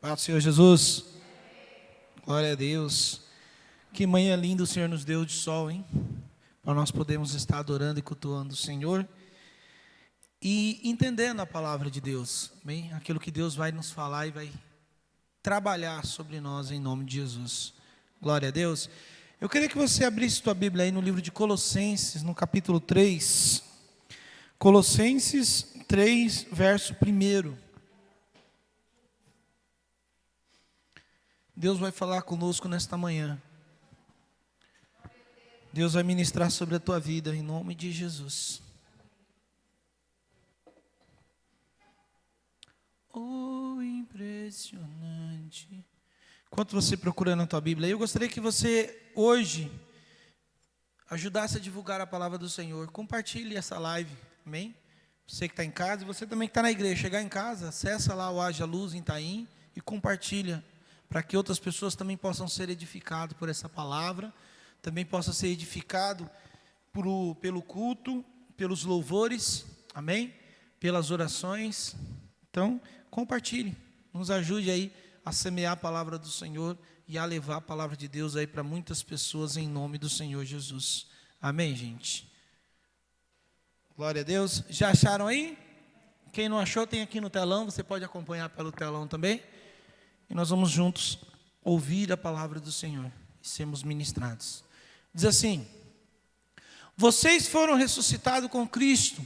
Paz do Senhor Jesus. Glória a Deus. Que manhã linda o Senhor nos deu de sol, hein? Para nós podermos estar adorando e cultuando o Senhor e entendendo a palavra de Deus, bem? Aquilo que Deus vai nos falar e vai trabalhar sobre nós em nome de Jesus. Glória a Deus. Eu queria que você abrisse sua Bíblia aí no livro de Colossenses, no capítulo 3. Colossenses 3, verso 1. Deus vai falar conosco nesta manhã. Deus vai ministrar sobre a tua vida em nome de Jesus. Oh, impressionante. Enquanto você procura na tua Bíblia, eu gostaria que você hoje ajudasse a divulgar a palavra do Senhor. Compartilhe essa live, amém? Você que está em casa e você também que está na igreja, chegar em casa, acessa lá o Haja Luz em Itaim e compartilha, para que outras pessoas também possam ser edificadas por essa palavra, também possam ser edificados pelo culto, pelos louvores, amém? Pelas orações. Então, compartilhe, nos ajude aí a semear a palavra do Senhor e a levar a palavra de Deus aí para muitas pessoas em nome do Senhor Jesus. Amém, gente? Glória a Deus. Já acharam aí? Quem não achou, tem aqui no telão, você pode acompanhar pelo telão também. E nós vamos juntos ouvir a palavra do Senhor e sermos ministrados. Diz assim: vocês foram ressuscitados com Cristo,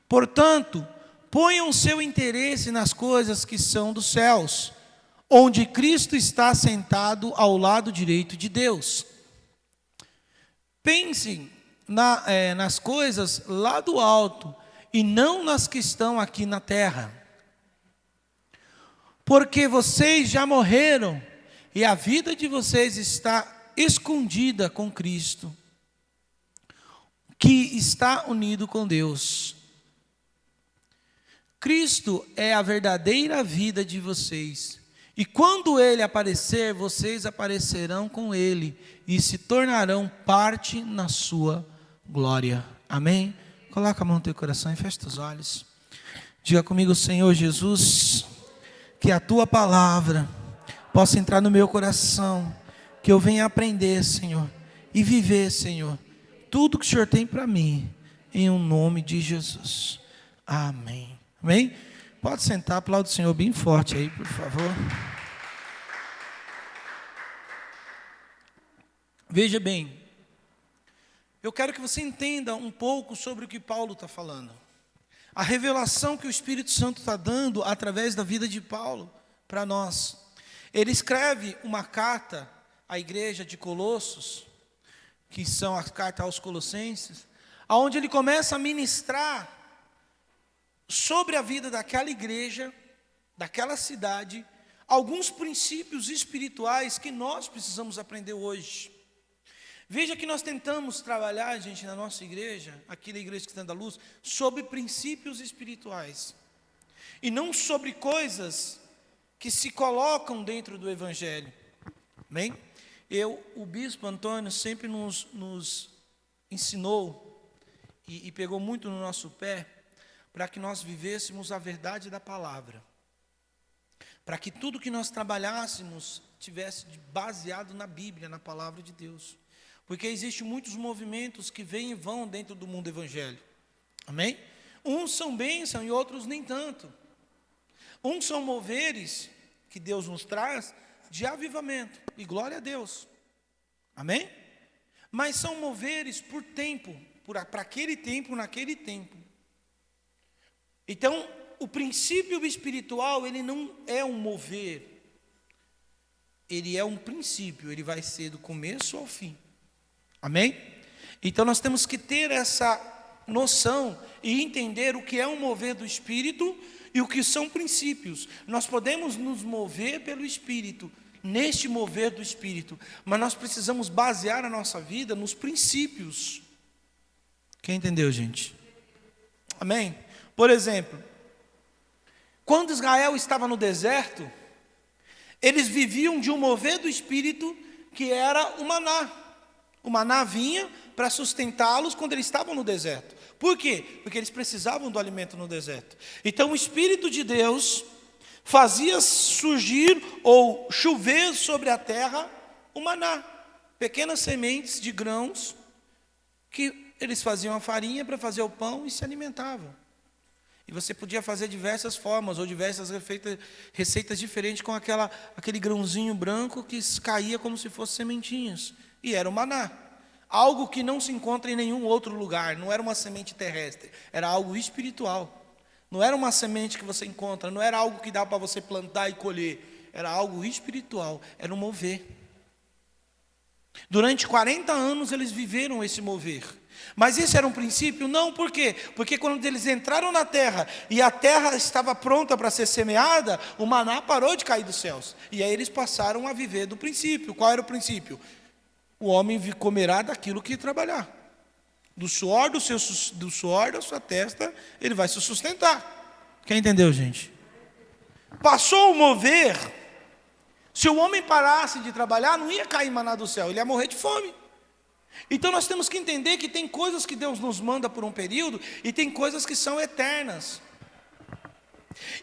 portanto, ponham seu interesse nas coisas que são dos céus, onde Cristo está sentado ao lado direito de Deus. Pensem nas coisas lá do alto e não nas que estão aqui na terra. Porque vocês já morreram e a vida de vocês está escondida com Cristo, que está unido com Deus. Cristo é a verdadeira vida de vocês. E quando Ele aparecer, vocês aparecerão com Ele e se tornarão parte na sua glória. Amém? Coloca a mão no teu coração e fecha os olhos. Diga comigo: Senhor Jesus, que a Tua palavra possa entrar no meu coração, que eu venha aprender, Senhor, e viver, Senhor, tudo que o Senhor tem para mim, em um nome de Jesus. Amém. Amém? Pode sentar, aplaude o Senhor bem forte aí, por favor. Veja bem, eu quero que você entenda um pouco sobre o que Paulo está falando. A revelação que o Espírito Santo está dando através da vida de Paulo para nós. Ele escreve uma carta à igreja de Colossos, que são as cartas aos Colossenses, onde ele começa a ministrar sobre a vida daquela igreja, daquela cidade, alguns princípios espirituais que nós precisamos aprender hoje. Veja que nós tentamos trabalhar, gente, na nossa igreja, aqui na Igreja Cristã da Luz, sobre princípios espirituais. E não sobre coisas que se colocam dentro do Evangelho. Amém? O bispo Antônio sempre nos ensinou e pegou muito no nosso pé para que nós vivêssemos a verdade da palavra. Para que tudo que nós trabalhássemos tivesse baseado na Bíblia, na palavra de Deus. Porque existem muitos movimentos que vêm e vão dentro do mundo evangélico. Amém? Uns são bênção e outros nem tanto. Uns são moveres que Deus nos traz de avivamento. E glória a Deus. Amém? Mas são moveres por tempo. Para aquele tempo, naquele tempo. Então, o princípio espiritual, ele não é um mover. Ele é um princípio. Ele vai ser do começo ao fim. Amém? Então nós temos que ter essa noção e entender o que é um mover do Espírito e o que são princípios. Nós podemos nos mover pelo Espírito, neste mover do Espírito, mas nós precisamos basear a nossa vida nos princípios. Quem entendeu, gente? Amém? Por exemplo, quando Israel estava no deserto, eles viviam de um mover do Espírito que era o maná. O maná vinha para sustentá-los quando eles estavam no deserto. Por quê? Porque eles precisavam do alimento no deserto. Então o Espírito de Deus fazia surgir ou chover sobre a terra o maná, pequenas sementes de grãos que eles faziam a farinha para fazer o pão e se alimentavam. E você podia fazer diversas formas ou diversas receitas diferentes com aquele grãozinho branco que caía como se fossem sementinhas. E era o maná. Algo que não se encontra em nenhum outro lugar. Não era uma semente terrestre. Era algo espiritual. Não era uma semente que você encontra. Não era algo que dá para você plantar e colher. Era algo espiritual. Era um mover. Durante 40 anos eles viveram esse mover. Mas esse era um princípio? Não, por quê? Porque quando eles entraram na terra e a terra estava pronta para ser semeada, o maná parou de cair dos céus. E aí eles passaram a viver do princípio. Qual era o princípio? O homem comerá daquilo que trabalhar. Do suor da sua testa, ele vai se sustentar. Quem entendeu, gente? Passou o mover. Se o homem parasse de trabalhar, não ia cair maná do céu, ele ia morrer de fome. Então nós temos que entender que tem coisas que Deus nos manda por um período e tem coisas que são eternas.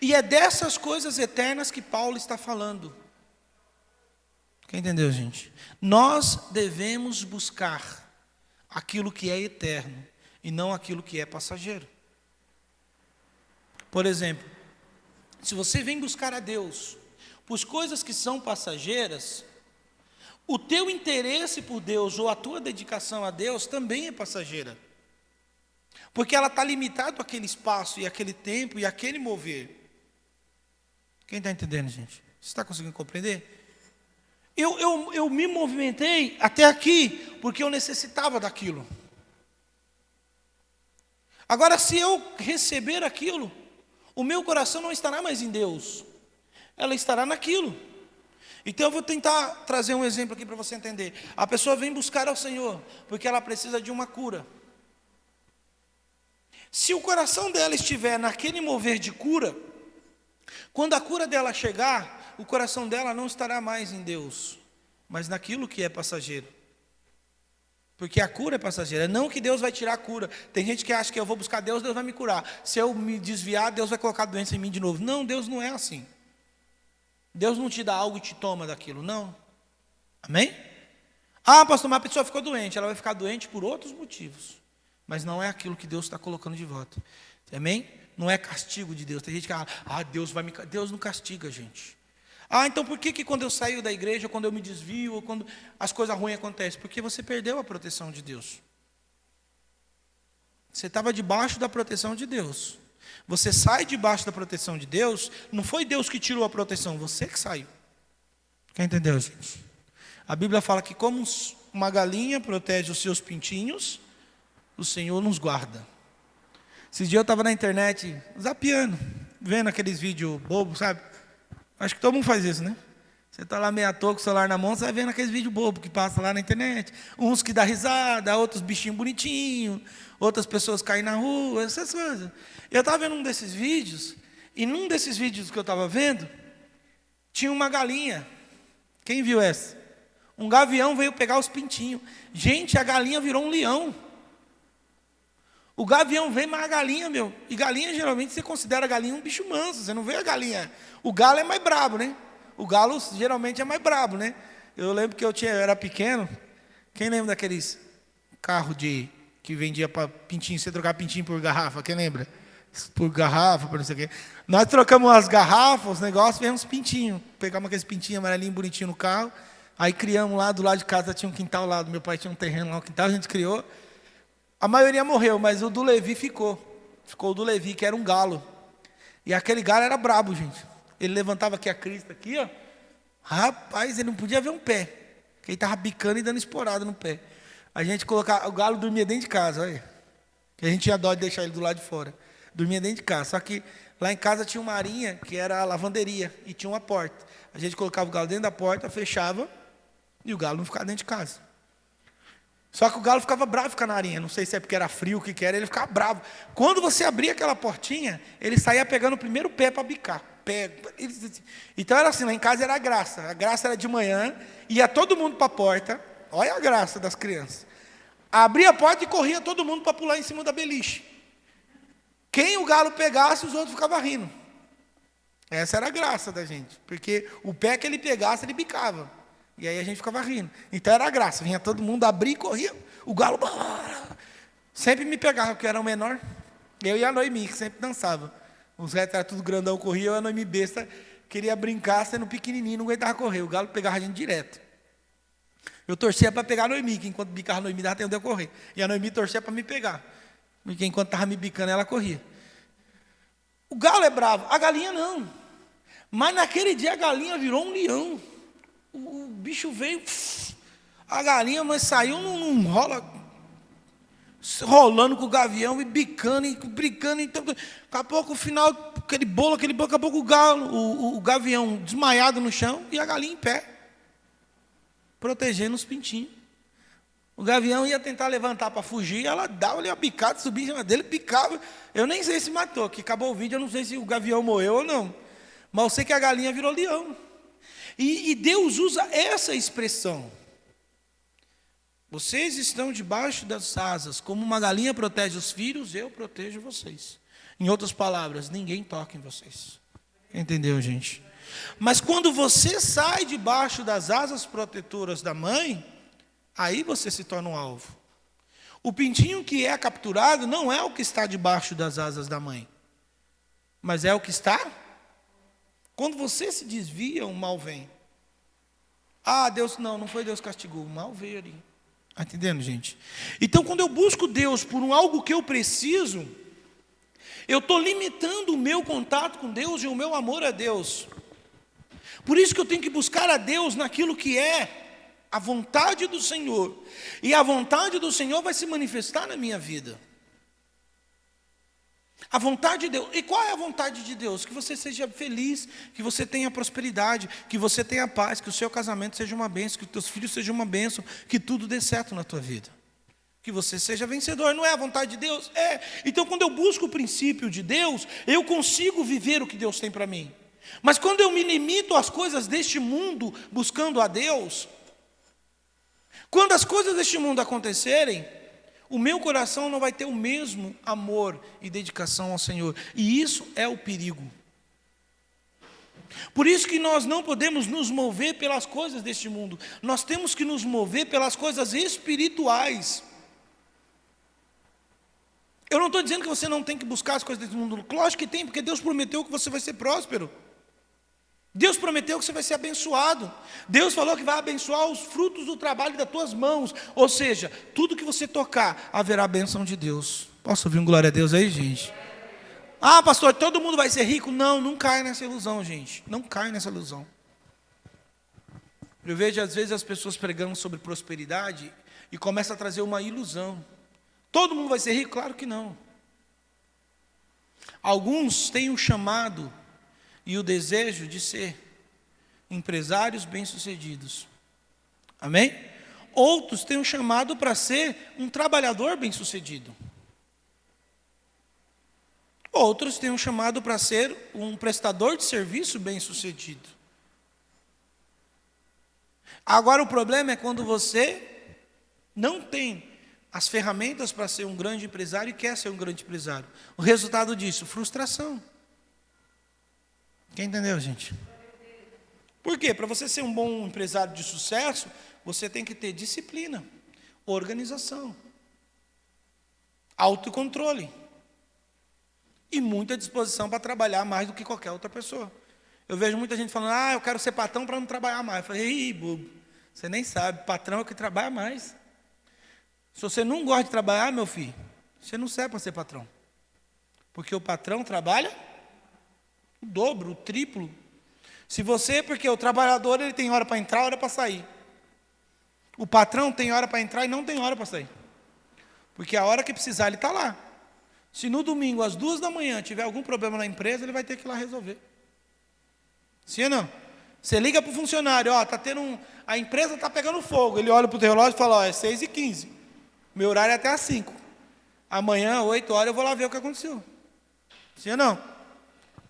E é dessas coisas eternas que Paulo está falando. Quem entendeu, gente? Nós devemos buscar aquilo que é eterno e não aquilo que é passageiro. Por exemplo, se você vem buscar a Deus por coisas que são passageiras, o teu interesse por Deus ou a tua dedicação a Deus também é passageira. Porque ela está limitada àquele espaço e àquele tempo e àquele mover. Quem está entendendo, gente? Você está conseguindo compreender? Eu me movimentei até aqui porque eu necessitava daquilo. Agora, se eu receber aquilo, o meu coração não estará mais em Deus. Ela estará naquilo. Então eu vou tentar trazer um exemplo aqui para você entender. A pessoa vem buscar ao Senhor porque ela precisa de uma cura. Se o coração dela estiver naquele mover de cura, quando a cura dela chegar, o coração dela não estará mais em Deus, mas naquilo que é passageiro. Porque a cura é passageira, não que Deus vai tirar a cura. Tem gente que acha que eu vou buscar Deus, Deus vai me curar. Se eu me desviar, Deus vai colocar a doença em mim de novo. Não, Deus não é assim. Deus não te dá algo e te toma daquilo, não. Amém? Ah, pastor, mas a pessoa ficou doente. Ela vai ficar doente por outros motivos. Mas não é aquilo que Deus está colocando de volta. Amém? Não é castigo de Deus. Tem gente que fala, Deus não castiga, gente. Ah, então por que quando eu saio da igreja, quando eu me desvio, ou quando as coisas ruins acontecem? Porque você perdeu a proteção de Deus. Você estava debaixo da proteção de Deus. Você sai debaixo da proteção de Deus, não foi Deus que tirou a proteção, você que saiu. Quem entendeu, gente? A Bíblia fala que como uma galinha protege os seus pintinhos, o Senhor nos guarda. Esses dias eu estava na internet, zapeando, vendo aqueles vídeos bobos, sabe? Acho que todo mundo faz isso, né? Você está lá meio à toa com o celular na mão, você vai vendo aqueles vídeos bobos que passam lá na internet. Uns que dá risada, outros bichinhos bonitinhos, outras pessoas caem na rua, essas coisas. Eu estava vendo um desses vídeos, e num desses vídeos que eu estava vendo, tinha uma galinha. Quem viu essa? Um gavião veio pegar os pintinhos. Gente, a galinha virou um leão. O gavião vem, mas a galinha, e galinha geralmente você considera a galinha um bicho manso, você não vê a galinha. O galo é mais brabo, né? O galo geralmente é mais brabo, né? Eu lembro que eu era pequeno. Quem lembra daqueles carros que vendia para pintinho, você trocar pintinho por garrafa? Quem lembra? Por garrafa, por não sei o quê. Nós trocamos as garrafas, os negócios, veio uns pintinhos. Pegamos aqueles pintinhos amarelinhos, bonitinhos no carro. Aí criamos lá, do lado de casa tinha um quintal lá, do meu pai tinha um terreno lá, um quintal, a gente criou. A maioria morreu, mas o do Levi ficou. Ficou o do Levi, que era um galo. E aquele galo era brabo, gente. Ele levantava aqui a crista, aqui, ó. Rapaz, ele não podia ver um pé. Porque ele estava bicando e dando esporada no pé. A gente colocava, o galo dormia dentro de casa, olha. Que a gente tinha dó de deixar ele do lado de fora. Dormia dentro de casa. Só que lá em casa tinha uma arinha, que era a lavanderia, e tinha uma porta. A gente colocava o galo dentro da porta, fechava, e o galo não ficava dentro de casa. Só que o galo ficava bravo ficar na arinha. Não sei se é porque era frio, o que era, ele ficava bravo. Quando você abria aquela portinha, ele saía pegando o primeiro pé para bicar. Então era assim, lá em casa era a graça era de manhã, ia todo mundo para a porta, olha a graça das crianças, abria a porta e corria todo mundo para pular em cima da beliche. Quem o galo pegasse, os outros ficavam rindo. Essa era a graça da gente, porque o pé que ele pegasse, ele bicava. E aí a gente ficava rindo. Então era a graça, vinha todo mundo abrir e corria. O galo sempre me pegava, porque eu era o menor. Eu e a Noemi, que sempre dançava. Os retos eram tudo grandão, corria, eu e a Noemi besta, queria brincar, sendo pequenininho, não aguentava correr. O galo pegava a gente direto. Eu torcia para pegar a Noemi, que enquanto bicava a Noemi, dava tempo de eu correr. E a Noemi torcia para me pegar, porque enquanto estava me bicando, ela corria. O galo é bravo, a galinha não. Mas naquele dia a galinha virou um leão. O bicho veio, a galinha, mas saiu num rolando com o gavião e bicando e brincando. Então, daqui a pouco, o final, aquele bolo, daqui a pouco o gavião desmaiado no chão e a galinha em pé, protegendo os pintinhos. O gavião ia tentar levantar para fugir, ela dava-lhe uma bicada, subia em cima dele, picava. Eu nem sei se matou, que acabou o vídeo, eu não sei se o gavião morreu ou não. Mas eu sei que a galinha virou leão. E Deus usa essa expressão. Vocês estão debaixo das asas, como uma galinha protege os filhos, eu protejo vocês. Em outras palavras, ninguém toca em vocês. Entendeu, gente? Mas quando você sai debaixo das asas protetoras da mãe, aí você se torna um alvo. O pintinho que é capturado não é o que está debaixo das asas da mãe, mas é o que está. Quando você se desvia, o mal vem. Ah, Deus, não foi Deus que castigou, o mal veio ali. Está entendendo, gente? Então, quando eu busco Deus por algo que eu preciso, eu estou limitando o meu contato com Deus e o meu amor a Deus. Por isso que eu tenho que buscar a Deus naquilo que é a vontade do Senhor. E a vontade do Senhor vai se manifestar na minha vida. A vontade de Deus. E qual é a vontade de Deus? Que você seja feliz, que você tenha prosperidade, que você tenha paz, que o seu casamento seja uma bênção, que os teus filhos sejam uma bênção, que tudo dê certo na tua vida. Que você seja vencedor. Não é a vontade de Deus? É. Então, quando eu busco o princípio de Deus, eu consigo viver o que Deus tem para mim. Mas quando eu me limito às coisas deste mundo, buscando a Deus, quando as coisas deste mundo acontecerem, o meu coração não vai ter o mesmo amor e dedicação ao Senhor. E isso é o perigo. Por isso que nós não podemos nos mover pelas coisas deste mundo. Nós temos que nos mover pelas coisas espirituais. Eu não estou dizendo que você não tem que buscar as coisas deste mundo. Lógico que tem, porque Deus prometeu que você vai ser próspero. Deus prometeu que você vai ser abençoado. Deus falou que vai abençoar os frutos do trabalho das tuas mãos. Ou seja, tudo que você tocar, haverá a bênção de Deus. Posso ouvir um glória a Deus aí, gente? Ah, pastor, todo mundo vai ser rico? Não cai nessa ilusão, gente. Não cai nessa ilusão. Eu vejo às vezes as pessoas pregando sobre prosperidade e começam a trazer uma ilusão. Todo mundo vai ser rico? Claro que não. Alguns têm um chamado e o desejo de ser empresários bem-sucedidos. Amém? Outros têm um chamado para ser um trabalhador bem-sucedido. Outros têm um chamado para ser um prestador de serviço bem-sucedido. Agora o problema é quando você não tem as ferramentas para ser um grande empresário e quer ser um grande empresário. O resultado disso, frustração. Quem entendeu, gente? Por quê? Para você ser um bom empresário de sucesso, você tem que ter disciplina, organização, autocontrole e muita disposição para trabalhar mais do que qualquer outra pessoa. Eu vejo muita gente falando, eu quero ser patrão para não trabalhar mais. Eu falei, bobo, você nem sabe, patrão é o que trabalha mais. Se você não gosta de trabalhar, meu filho, você não serve para ser patrão. Porque o patrão trabalha o dobro, o triplo. Porque o trabalhador ele tem hora para entrar, hora para sair. O patrão tem hora para entrar e não tem hora para sair. Porque a hora que precisar, ele está lá. Se no domingo, às 2h tiver algum problema na empresa, ele vai ter que ir lá resolver. Sim ou não? Você liga para o funcionário, a empresa está pegando fogo. Ele olha para o relógio e fala, é 6h15. Meu horário é até às 5. Amanhã, 8h, eu vou lá ver o que aconteceu. Sim ou não?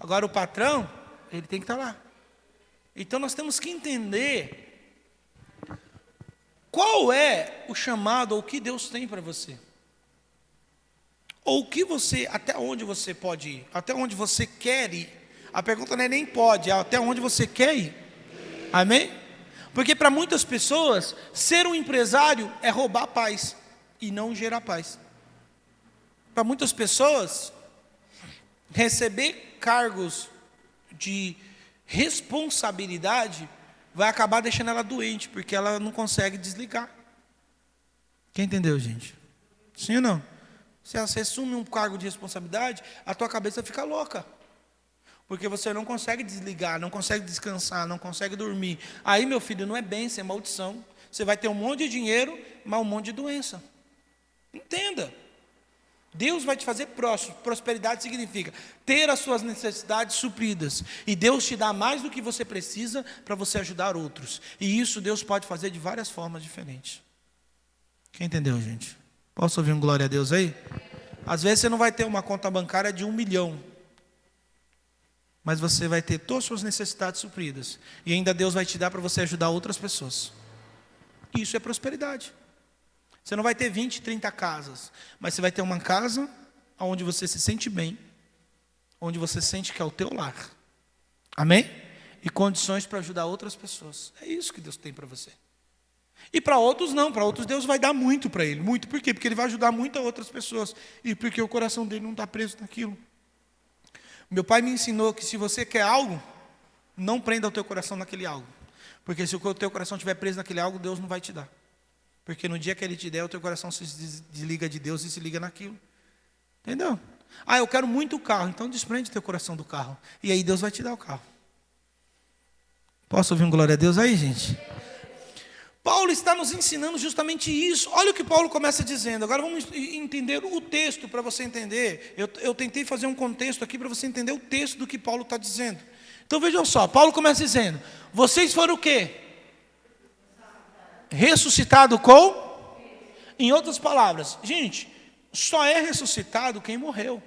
Agora o patrão, ele tem que estar lá. Então nós temos que entender qual é o chamado ou o que Deus tem para você. Ou o que você, até onde você pode ir, até onde você quer ir, A pergunta não é nem pode, é até onde você quer ir. Amém? Porque para muitas pessoas, ser um empresário é roubar paz e não gerar paz. Para muitas pessoas, receber cargos de responsabilidade vai acabar deixando ela doente, porque ela não consegue desligar. Quem entendeu, gente? Sim ou não? Se você assume um cargo de responsabilidade, a tua cabeça fica louca. Porque você não consegue desligar, não consegue descansar, não consegue dormir. Aí, meu filho, não é bênção, é maldição. Você vai ter um monte de dinheiro, mas um monte de doença. Entenda. Deus vai te fazer próspero. Prosperidade significa ter as suas necessidades supridas. E Deus te dá mais do que você precisa para você ajudar outros. E isso Deus pode fazer de várias formas diferentes. Quem entendeu, gente? Posso ouvir um glória a Deus aí? Às vezes você não vai ter uma conta bancária de 1 milhão. Mas você vai ter todas as suas necessidades supridas. E ainda Deus vai te dar para você ajudar outras pessoas. Isso é prosperidade. Você não vai ter 20, 30 casas. Mas você vai ter uma casa onde você se sente bem. Onde você sente que é o teu lar. Amém? E condições para ajudar outras pessoas. É isso que Deus tem para você. E para outros não. Para outros Deus vai dar muito para ele. Muito. Por quê? Porque ele vai ajudar muito a outras pessoas. E porque o coração dele não está preso naquilo. Meu pai me ensinou que se você quer algo, não prenda o teu coração naquele algo. Porque se o teu coração estiver preso naquele algo, Deus não vai te dar. Porque no dia que Ele te der, o teu coração se desliga de Deus e se liga naquilo. Entendeu? Ah, eu quero muito o carro. Então desprende o teu coração do carro. E aí Deus vai te dar o carro. Posso ouvir um glória a Deus aí, gente? Paulo está nos ensinando justamente isso. Olha o que Paulo começa dizendo. Agora vamos entender o texto para você entender. Eu tentei fazer um contexto aqui para você entender o texto do que Paulo está dizendo. Então vejam só, Paulo começa dizendo: vocês foram o quê? Ressuscitado com? Em outras palavras, gente, só é ressuscitado quem morreu.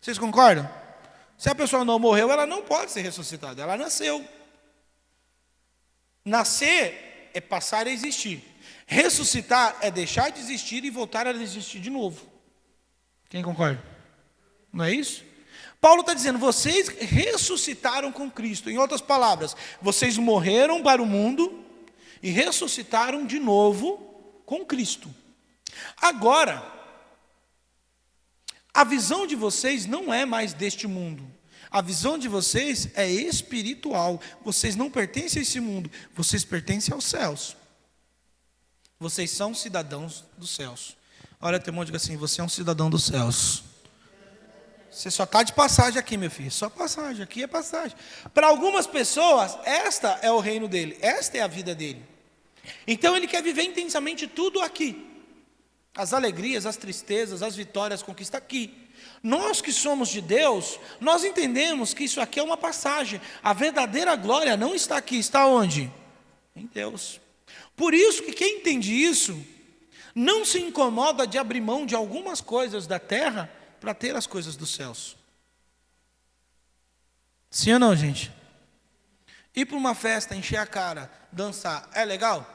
Vocês concordam? Se a pessoa não morreu, ela não pode ser ressuscitada. Ela nasceu. Nascer é passar a existir. Ressuscitar é deixar de existir e voltar a existir de novo. Quem concorda? Não é isso? Paulo está dizendo, vocês ressuscitaram com Cristo. Em outras palavras, vocês morreram para o mundo e ressuscitaram de novo com Cristo. Agora, a visão de vocês não é mais deste mundo. A visão de vocês é espiritual. Vocês não pertencem a esse mundo. Vocês pertencem aos céus. Vocês são cidadãos dos céus. Olha, teu irmão, diga assim: você é um cidadão dos céus. Você só está de passagem aqui, meu filho. Só passagem, aqui é passagem. Para algumas pessoas, esta é o reino dele. Esta é a vida dele. Então ele quer viver intensamente tudo aqui. As alegrias, as tristezas, as vitórias, as conquistas aqui. Nós que somos de Deus, nós entendemos que isso aqui é uma passagem. A verdadeira glória não está aqui, está onde? Em Deus. Por isso que quem entende isso, não se incomoda de abrir mão de algumas coisas da terra para ter as coisas dos céus. Sim ou não, gente? Ir para uma festa, encher a cara, dançar, é legal?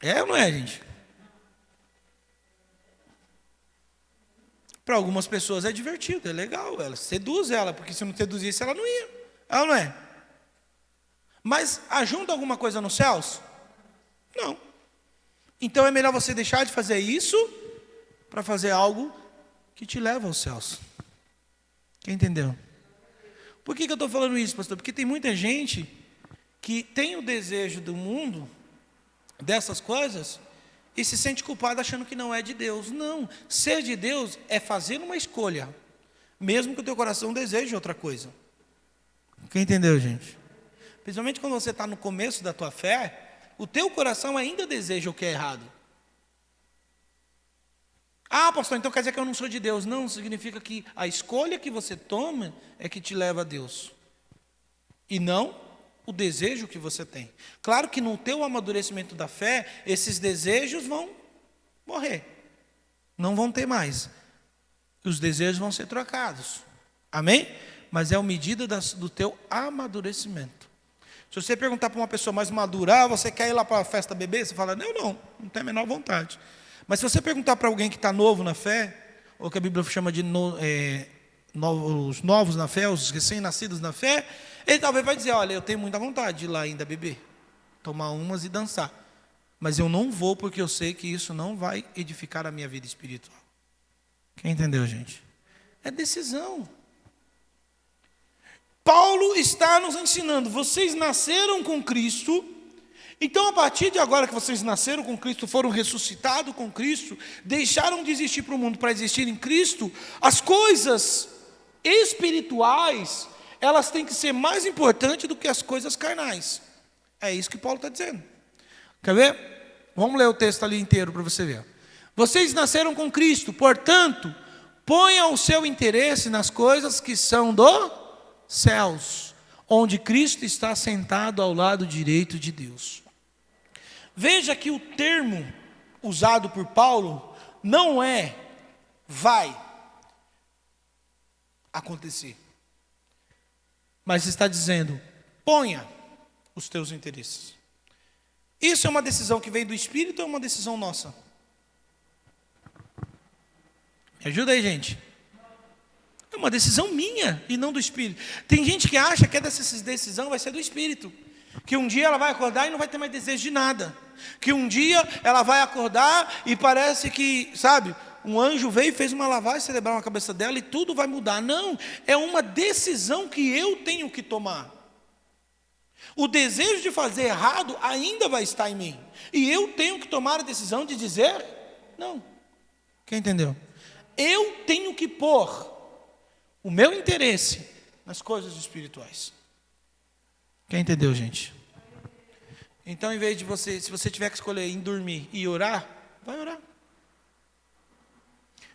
É ou não é, gente? Para algumas pessoas é divertido, é legal, ela seduz ela, porque se não seduzisse ela não ia, ela não é. Mas ajunta alguma coisa nos céus? Não. Então é melhor você deixar de fazer isso para fazer algo que te leva aos céus. Quem entendeu? Por que eu estou falando isso, pastor? Porque tem muita gente que tem o desejo do mundo, dessas coisas, e se sente culpado achando que não é de Deus. Não, ser de Deus é fazer uma escolha, mesmo que o teu coração deseje outra coisa. Quem entendeu, gente? Principalmente quando você está no começo da tua fé, o teu coração ainda deseja o que é errado. Ah, pastor, então quer dizer que eu não sou de Deus. Não, significa que a escolha que você toma é que te leva a Deus. E não o desejo que você tem. Claro que no teu amadurecimento da fé, esses desejos vão morrer. Não vão ter mais. Os desejos vão ser trocados. Amém? Mas é a medida do teu amadurecimento. Se você perguntar para uma pessoa mais madura, você quer ir lá para a festa beber? Você fala, não tenho a menor vontade. Mas se você perguntar para alguém que está novo na fé, ou que a Bíblia chama de os novos na fé, os recém-nascidos na fé, ele talvez vai dizer, olha, eu tenho muita vontade de ir lá ainda beber, tomar umas e dançar. Mas eu não vou porque eu sei que isso não vai edificar a minha vida espiritual. Quem entendeu, gente? É decisão. Paulo está nos ensinando, vocês nasceram com Cristo, então a partir de agora que vocês nasceram com Cristo, foram ressuscitados com Cristo, deixaram de existir para o mundo para existir em Cristo, as coisas espirituais, elas têm que ser mais importantes do que as coisas carnais. É isso que Paulo está dizendo. Quer ver? Vamos ler o texto ali inteiro para você ver. Vocês nasceram com Cristo, portanto, ponham o seu interesse nas coisas que são dos céus, onde Cristo está sentado ao lado direito de Deus. Veja que o termo usado por Paulo não é vai acontecer, mas está dizendo ponha os teus interesses. Isso é uma decisão que vem do Espírito ou é uma decisão nossa? Me ajuda aí, gente. É uma decisão minha e não do Espírito. Tem gente que acha que essa decisão vai ser do Espírito, que um dia ela vai acordar e não vai ter mais desejo de nada, que um dia ela vai acordar e parece que, sabe, um anjo veio e fez uma lavagem cerebral na cabeça dela e tudo vai mudar. Não, é uma decisão que eu tenho que tomar. O desejo de fazer errado ainda vai estar em mim, e eu tenho que tomar a decisão de dizer não. Quem entendeu? Eu tenho que pôr o meu interesse nas coisas espirituais. Quem entendeu, gente? Então, em vez de você, se você tiver que escolher em dormir e orar, vai orar.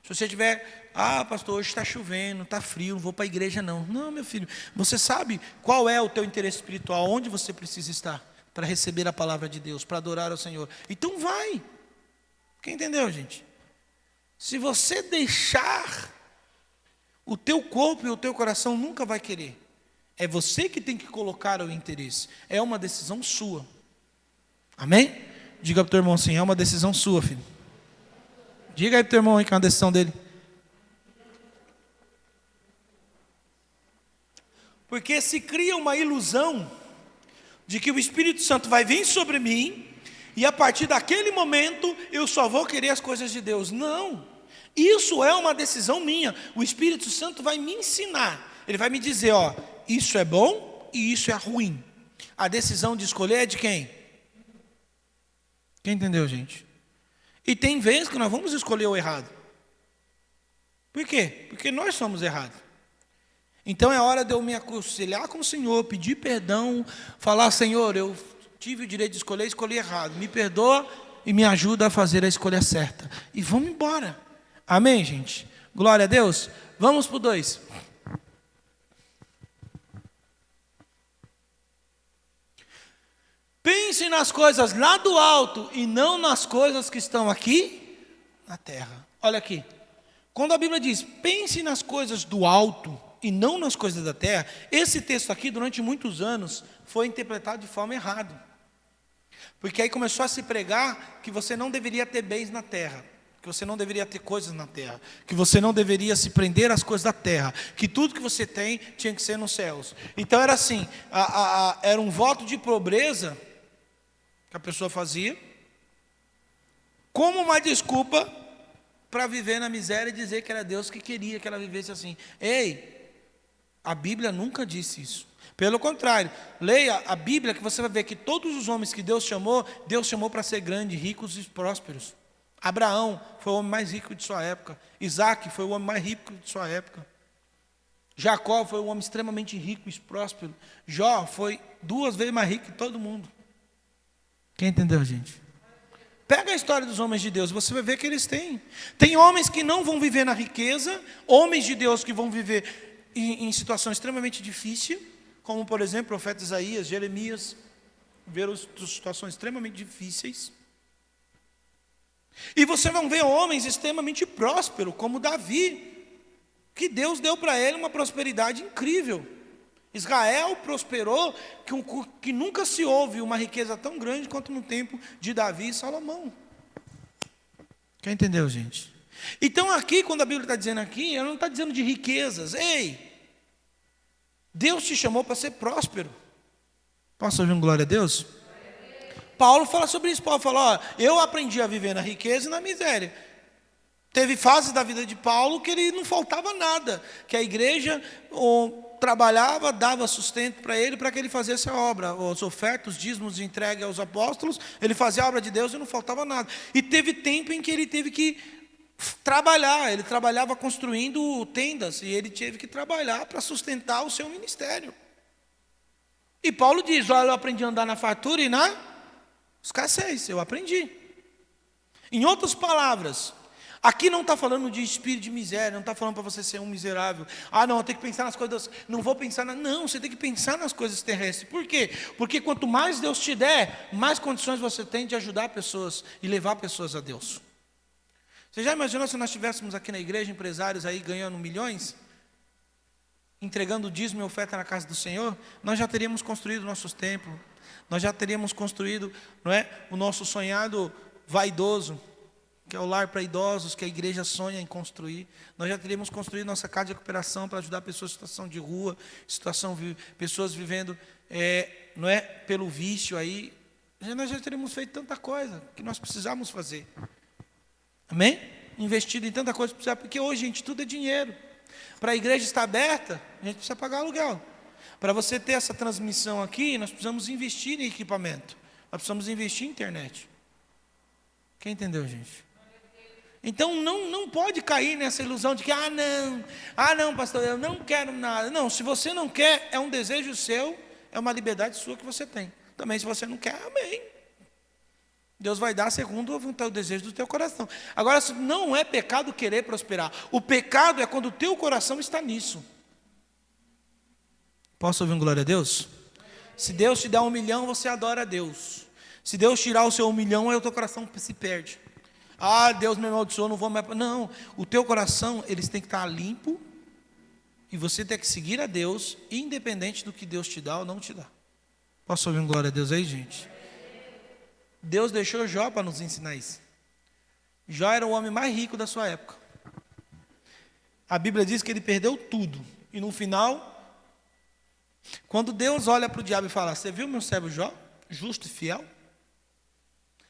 Se você tiver, pastor, hoje está chovendo, está frio, não vou para a igreja não. Não, meu filho, você sabe qual é o teu interesse espiritual, onde você precisa estar para receber a palavra de Deus, para adorar ao Senhor. Então vai. Quem entendeu, gente? Se você deixar, o teu corpo e o teu coração nunca vai querer. É você que tem que colocar o interesse. É uma decisão sua. Amém? Diga para o teu irmão assim, é uma decisão sua, filho. Diga aí para o teu irmão aí que é uma decisão dele. Porque se cria uma ilusão de que o Espírito Santo vai vir sobre mim e a partir daquele momento eu só vou querer as coisas de Deus. Não. Isso é uma decisão minha. O Espírito Santo vai me ensinar. Ele vai me dizer, ó, isso é bom e isso é ruim. A decisão de escolher é de quem? Quem entendeu, gente? E tem vezes que nós vamos escolher o errado. Por quê? Porque nós somos errados. Então é hora de eu me aconselhar com o Senhor, pedir perdão, falar, Senhor, eu tive o direito de escolher, escolhi errado. Me perdoa e me ajuda a fazer a escolha certa. E vamos embora. Amém, gente? Glória a Deus. Vamos para o 2. Pense nas coisas lá do alto e não nas coisas que estão aqui na terra. Olha aqui. Quando a Bíblia diz, pense nas coisas do alto e não nas coisas da terra, esse texto aqui, durante muitos anos, foi interpretado de forma errada. Porque aí começou a se pregar que você não deveria ter bens na terra, que você não deveria ter coisas na terra, que você não deveria se prender às coisas da terra, que tudo que você tem tinha que ser nos céus. Então era assim, era um voto de pobreza que a pessoa fazia, como uma desculpa para viver na miséria e dizer que era Deus que queria que ela vivesse assim. Ei, a Bíblia nunca disse isso. Pelo contrário, leia a Bíblia que você vai ver que todos os homens que Deus chamou para ser grandes, ricos e prósperos. Abraão foi o homem mais rico de sua época. Isaac foi o homem mais rico de sua época. Jacó foi um homem extremamente rico e próspero. Jó foi 2 vezes mais rico que todo mundo. Quem entendeu, gente? Pega a história dos homens de Deus, você vai ver que eles têm. Tem homens que não vão viver na riqueza, homens de Deus que vão viver em situação extremamente difícil, como por exemplo o profeta Isaías, Jeremias, viveram situações extremamente difíceis. E você vai ver homens extremamente prósperos, como Davi, que Deus deu para ele uma prosperidade incrível. Israel prosperou, que nunca se houve uma riqueza tão grande quanto no tempo de Davi e Salomão. Quem entendeu, gente? Então aqui, quando a Bíblia está dizendo aqui, ela não está dizendo de riquezas. Ei, Deus te chamou para ser próspero. Posso ouvir um glória a Deus? Paulo fala sobre isso. Paulo fala, ó, eu aprendi a viver na riqueza e na miséria. Teve fases da vida de Paulo que ele não faltava nada, que a igreja trabalhava, dava sustento para ele, para que ele fizesse a obra, as ofertas, os dízimos de entregue aos apóstolos, ele fazia a obra de Deus e não faltava nada. E teve tempo em que ele teve que trabalhar, ele trabalhava construindo tendas, e ele teve que trabalhar para sustentar o seu ministério. E Paulo diz, olha, eu aprendi a andar na fartura e na escassez, eu aprendi. Em outras palavras, aqui não está falando de espírito de miséria, não está falando para você ser um miserável. Ah, não, eu tenho que pensar nas coisas, não vou pensar não, você tem que pensar nas coisas terrestres. Por quê? Porque quanto mais Deus te der, mais condições você tem de ajudar pessoas e levar pessoas a Deus. Você já imaginou se nós estivéssemos aqui na igreja, empresários aí ganhando milhões, entregando dízimo e oferta na casa do Senhor? Nós já teríamos construído nossos templos, nós já teríamos construído, não é, o nosso sonhado vaidoso, que é o lar para idosos, que a igreja sonha em construir. Nós já teríamos construído nossa casa de recuperação para ajudar pessoas em situação de rua, pessoas vivendo, não é, pelo vício aí. Nós já teríamos feito tanta coisa que nós precisamos fazer. Amém? Investido em tanta coisa, porque hoje, gente, tudo é dinheiro. Para a igreja estar aberta, a gente precisa pagar aluguel. Para você ter essa transmissão aqui, nós precisamos investir em equipamento. Nós precisamos investir em internet. Quem entendeu, gente? Então não pode cair nessa ilusão de que, não, pastor, eu não quero nada. Não, se você não quer, é um desejo seu, é uma liberdade sua que você tem. Também se você não quer, amém. Deus vai dar segundo o desejo do teu coração. Agora, não é pecado querer prosperar. O pecado é quando o teu coração está nisso. Posso ouvir um glória a Deus? Se Deus te dá 1 milhão, você adora a Deus. Se Deus tirar o seu 1 milhão, aí o teu coração se perde. Ah, Deus me amaldiçoou, não vou mais. Não, o teu coração, eles têm que estar limpo. E você tem que seguir a Deus, independente do que Deus te dá ou não te dá. Posso ouvir um glória a Deus aí, gente? Deus deixou Jó para nos ensinar isso. Jó era o homem mais rico da sua época. A Bíblia diz que ele perdeu tudo. E no final, quando Deus olha para o diabo e fala, você viu meu servo Jó? Justo e fiel?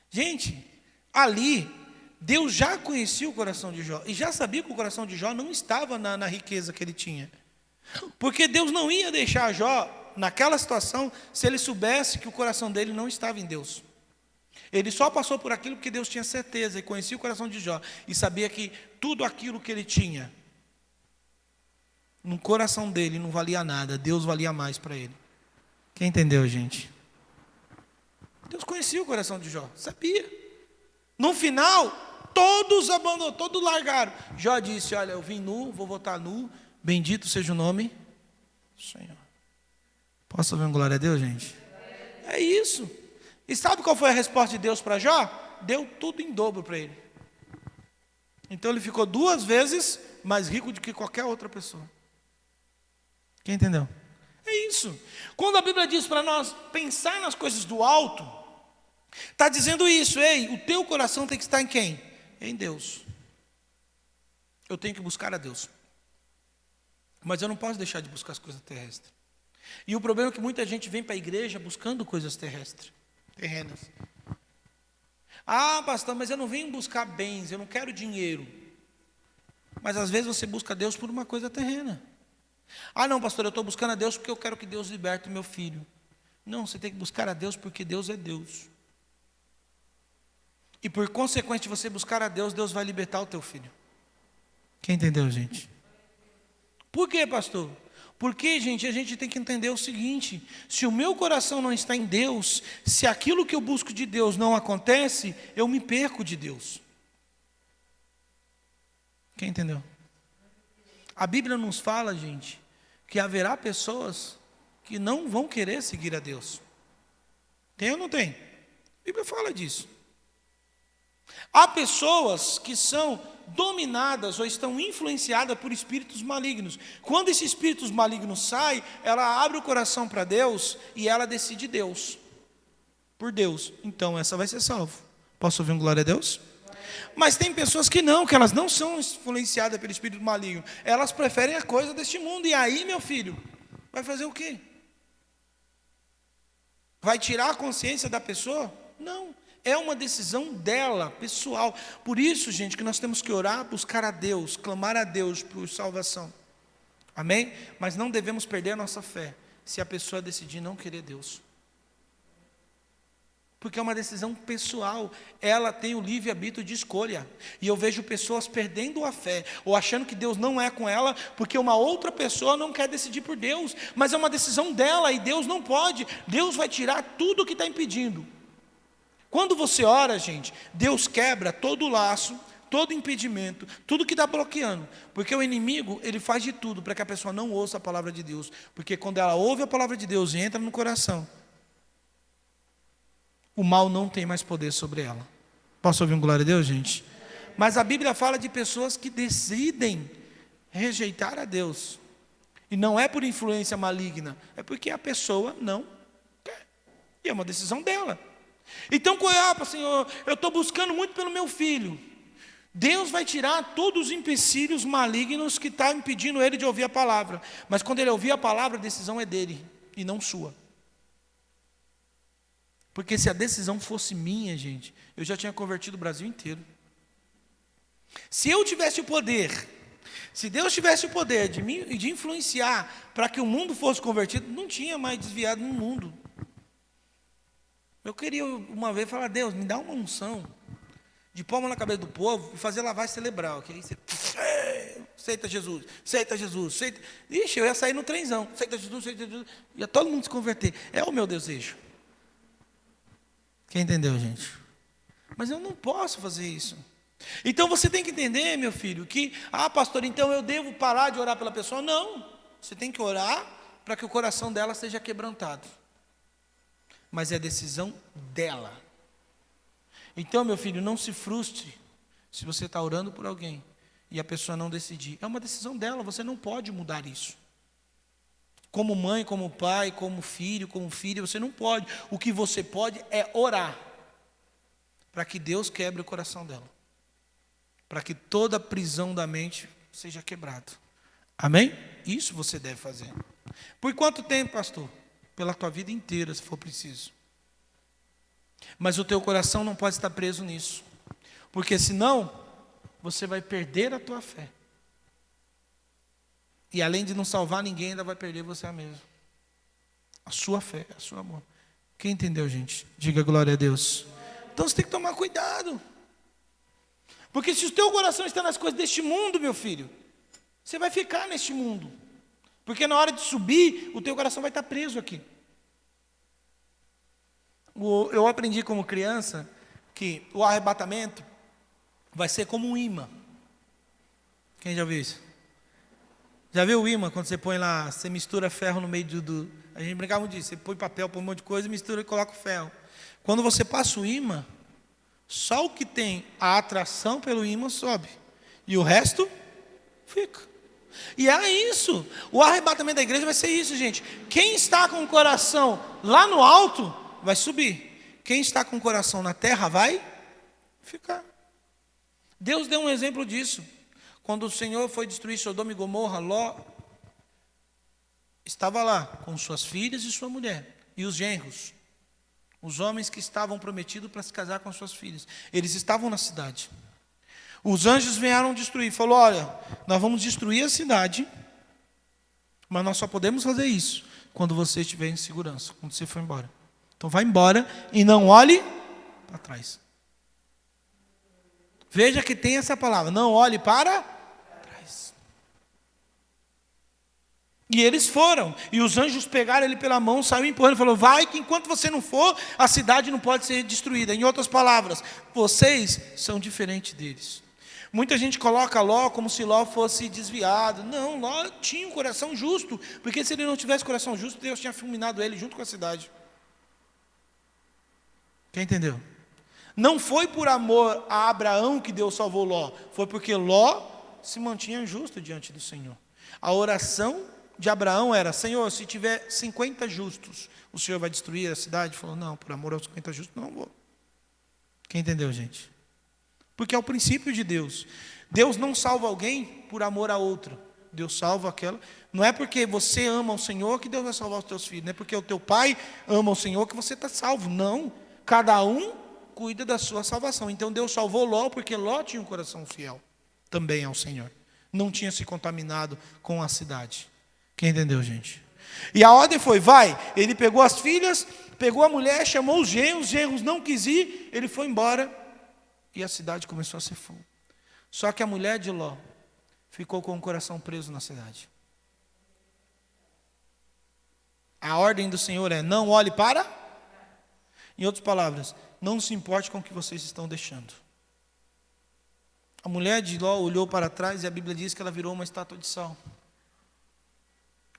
Gente, ali, Deus já conhecia o coração de Jó. E já sabia que o coração de Jó não estava na riqueza que ele tinha. Porque Deus não ia deixar Jó naquela situação se ele soubesse que o coração dele não estava em Deus. Ele só passou por aquilo porque Deus tinha certeza e conhecia o coração de Jó e sabia que tudo aquilo que ele tinha no coração dele não valia nada, Deus valia mais para ele. Quem entendeu, gente? Deus conhecia o coração de Jó, sabia. No final, todos abandonaram, todos largaram. Jó disse, olha, eu vim nu, vou voltar nu, bendito seja o nome do Senhor. Posso ouvir um glória a Deus, gente? É isso. E sabe qual foi a resposta de Deus para Jó? Deu tudo em dobro para ele. Então ele ficou 2 vezes mais rico do que qualquer outra pessoa. Quem entendeu? É isso. Quando a Bíblia diz para nós pensar nas coisas do alto, está dizendo isso. Ei, o teu coração tem que estar em quem? Em Deus. Eu tenho que buscar a Deus. Mas eu não posso deixar de buscar as coisas terrestres. E o problema é que muita gente vem para a igreja buscando coisas terrenas. Ah, pastor, mas eu não venho buscar bens, eu não quero dinheiro. Mas às vezes você busca Deus por uma coisa terrena. Ah, não, pastor, eu estou buscando a Deus porque eu quero que Deus liberte o meu filho. Não, você tem que buscar a Deus porque Deus é Deus. E por consequência de você buscar a Deus, Deus vai libertar o teu filho. Quem entendeu, gente? Por quê, pastor? Porque, gente, a gente tem que entender o seguinte: se o meu coração não está em Deus, se aquilo que eu busco de Deus não acontece, eu me perco de Deus. Quem entendeu? A Bíblia nos fala, gente, que haverá pessoas que não vão querer seguir a Deus. Tem ou não tem? A Bíblia fala disso. Há pessoas que são dominadas ou estão influenciadas por espíritos malignos. Quando esses espíritos malignos saem, ela abre o coração para Deus e ela decide Deus. Por Deus. Então essa vai ser salva. Posso ouvir um glória a Deus? Mas tem pessoas que não, que elas não são influenciadas pelo espírito maligno. Elas preferem a coisa deste mundo. E aí, meu filho, vai fazer o quê? Vai tirar a consciência da pessoa? Não. É uma decisão dela, pessoal. Por isso, gente, que nós temos que orar, buscar a Deus, clamar a Deus por salvação. Amém? Mas não devemos perder a nossa fé se a pessoa decidir não querer Deus. Porque é uma decisão pessoal. Ela tem o livre-arbítrio de escolha. E eu vejo pessoas perdendo a fé, ou achando que Deus não é com ela, porque uma outra pessoa não quer decidir por Deus. Mas é uma decisão dela, e Deus não pode. Deus vai tirar tudo o que está impedindo. Quando você ora, gente, Deus quebra todo o laço, todo impedimento, tudo que está bloqueando. Porque o inimigo, ele faz de tudo para que a pessoa não ouça a palavra de Deus. Porque quando ela ouve a palavra de Deus e entra no coração, o mal não tem mais poder sobre ela. Posso ouvir um glória a Deus, gente? Mas a Bíblia fala de pessoas que decidem rejeitar a Deus. E não é por influência maligna, é porque a pessoa não quer. E é uma decisão dela. Então, Senhor, eu estou buscando muito pelo meu filho. Deus vai tirar todos os empecilhos malignos que estão impedindo ele de ouvir a palavra. Mas quando ele ouvir a palavra, a decisão é dele e não sua. Porque se a decisão fosse minha, gente, eu já tinha convertido o Brasil inteiro. Se eu tivesse o poder, se Deus tivesse o poder de influenciar para que o mundo fosse convertido, não tinha mais desviado no mundo. Eu queria uma vez falar: Deus, me dá uma unção de palma na cabeça do povo e fazer lavagem cerebral. Que aí você, aceita Jesus, aceita Jesus, aceita. Ixi, eu ia sair no trenzão, aceita Jesus, ia todo mundo se converter. É o meu desejo. Quem entendeu, gente? Mas eu não posso fazer isso. Então você tem que entender, meu filho, que, pastor, então eu devo parar de orar pela pessoa? Não. Você tem que orar para que o coração dela seja quebrantado. Mas é decisão dela. Então, meu filho, não se frustre se você está orando por alguém e a pessoa não decidir. É uma decisão dela, você não pode mudar isso. Como mãe, como pai, como filho, você não pode. O que você pode é orar para que Deus quebre o coração dela. Para que toda a prisão da mente seja quebrada. Amém? Isso você deve fazer. Por quanto tempo, pastor? Pela tua vida inteira, se for preciso. Mas o teu coração não pode estar preso nisso. Porque senão, você vai perder a tua fé. E além de não salvar ninguém, ainda vai perder você mesmo. A sua fé, a sua amor. Quem entendeu, gente? Diga glória a Deus. Então você tem que tomar cuidado. Porque se o teu coração está nas coisas deste mundo, meu filho, você vai ficar neste mundo. Porque na hora de subir, o teu coração vai estar preso aqui. Eu aprendi como criança que o arrebatamento vai ser como um imã. Quem já viu isso? Já viu o imã, quando você põe lá, você mistura ferro no meio a gente brincava disso, você põe papel, põe um monte de coisa, mistura e coloca o ferro. Quando você passa o imã, só o que tem a atração pelo imã sobe. E o resto fica. E é isso. O arrebatamento da igreja vai ser isso, gente. Quem está com o coração lá no alto, vai subir. Quem está com o coração na terra, vai ficar. Deus deu um exemplo disso. Quando o Senhor foi destruir Sodoma e Gomorra, Ló estava lá com suas filhas e sua mulher. E os genros, os homens que estavam prometidos para se casar com suas filhas. Eles estavam na cidade. Os anjos vieram destruir. Falou: olha, nós vamos destruir a cidade, mas nós só podemos fazer isso quando você estiver em segurança, quando você for embora. Então vai embora e não olhe para trás. Veja que tem essa palavra: não olhe para trás. E eles foram, e os anjos pegaram ele pela mão, saiu empurrando, falou: vai, que enquanto você não for, a cidade não pode ser destruída. Em outras palavras, vocês são diferentes deles. Muita gente coloca Ló como se Ló fosse desviado. Não, Ló tinha um coração justo, porque se ele não tivesse coração justo, Deus tinha fulminado ele junto com a cidade. Quem entendeu? Não foi por amor a Abraão que Deus salvou Ló, foi porque Ló se mantinha justo diante do Senhor. A oração de Abraão era: Senhor, se tiver 50 justos, o Senhor vai destruir a cidade? Ele falou: não, por amor aos 50 justos não vou. Quem entendeu, gente? Porque é o princípio de Deus. Deus não salva alguém por amor a outro. Deus salva aquela. Não é porque você ama o Senhor que Deus vai salvar os teus filhos. Não é porque o teu pai ama o Senhor que você está salvo. Não. Cada um cuida da sua salvação. Então Deus salvou Ló porque Ló tinha um coração fiel também ao Senhor. Não tinha se contaminado com a cidade. Quem entendeu, gente? E a ordem foi, vai. Ele pegou as filhas, pegou a mulher, chamou os genros não quis ir, ele foi embora e a cidade começou a ser fogo. Só que a mulher de Ló ficou com o coração preso na cidade. A ordem do Senhor é, não olhe para. Em outras palavras, não se importe com o que vocês estão deixando. A mulher de Ló olhou para trás e a Bíblia diz que ela virou uma estátua de sal.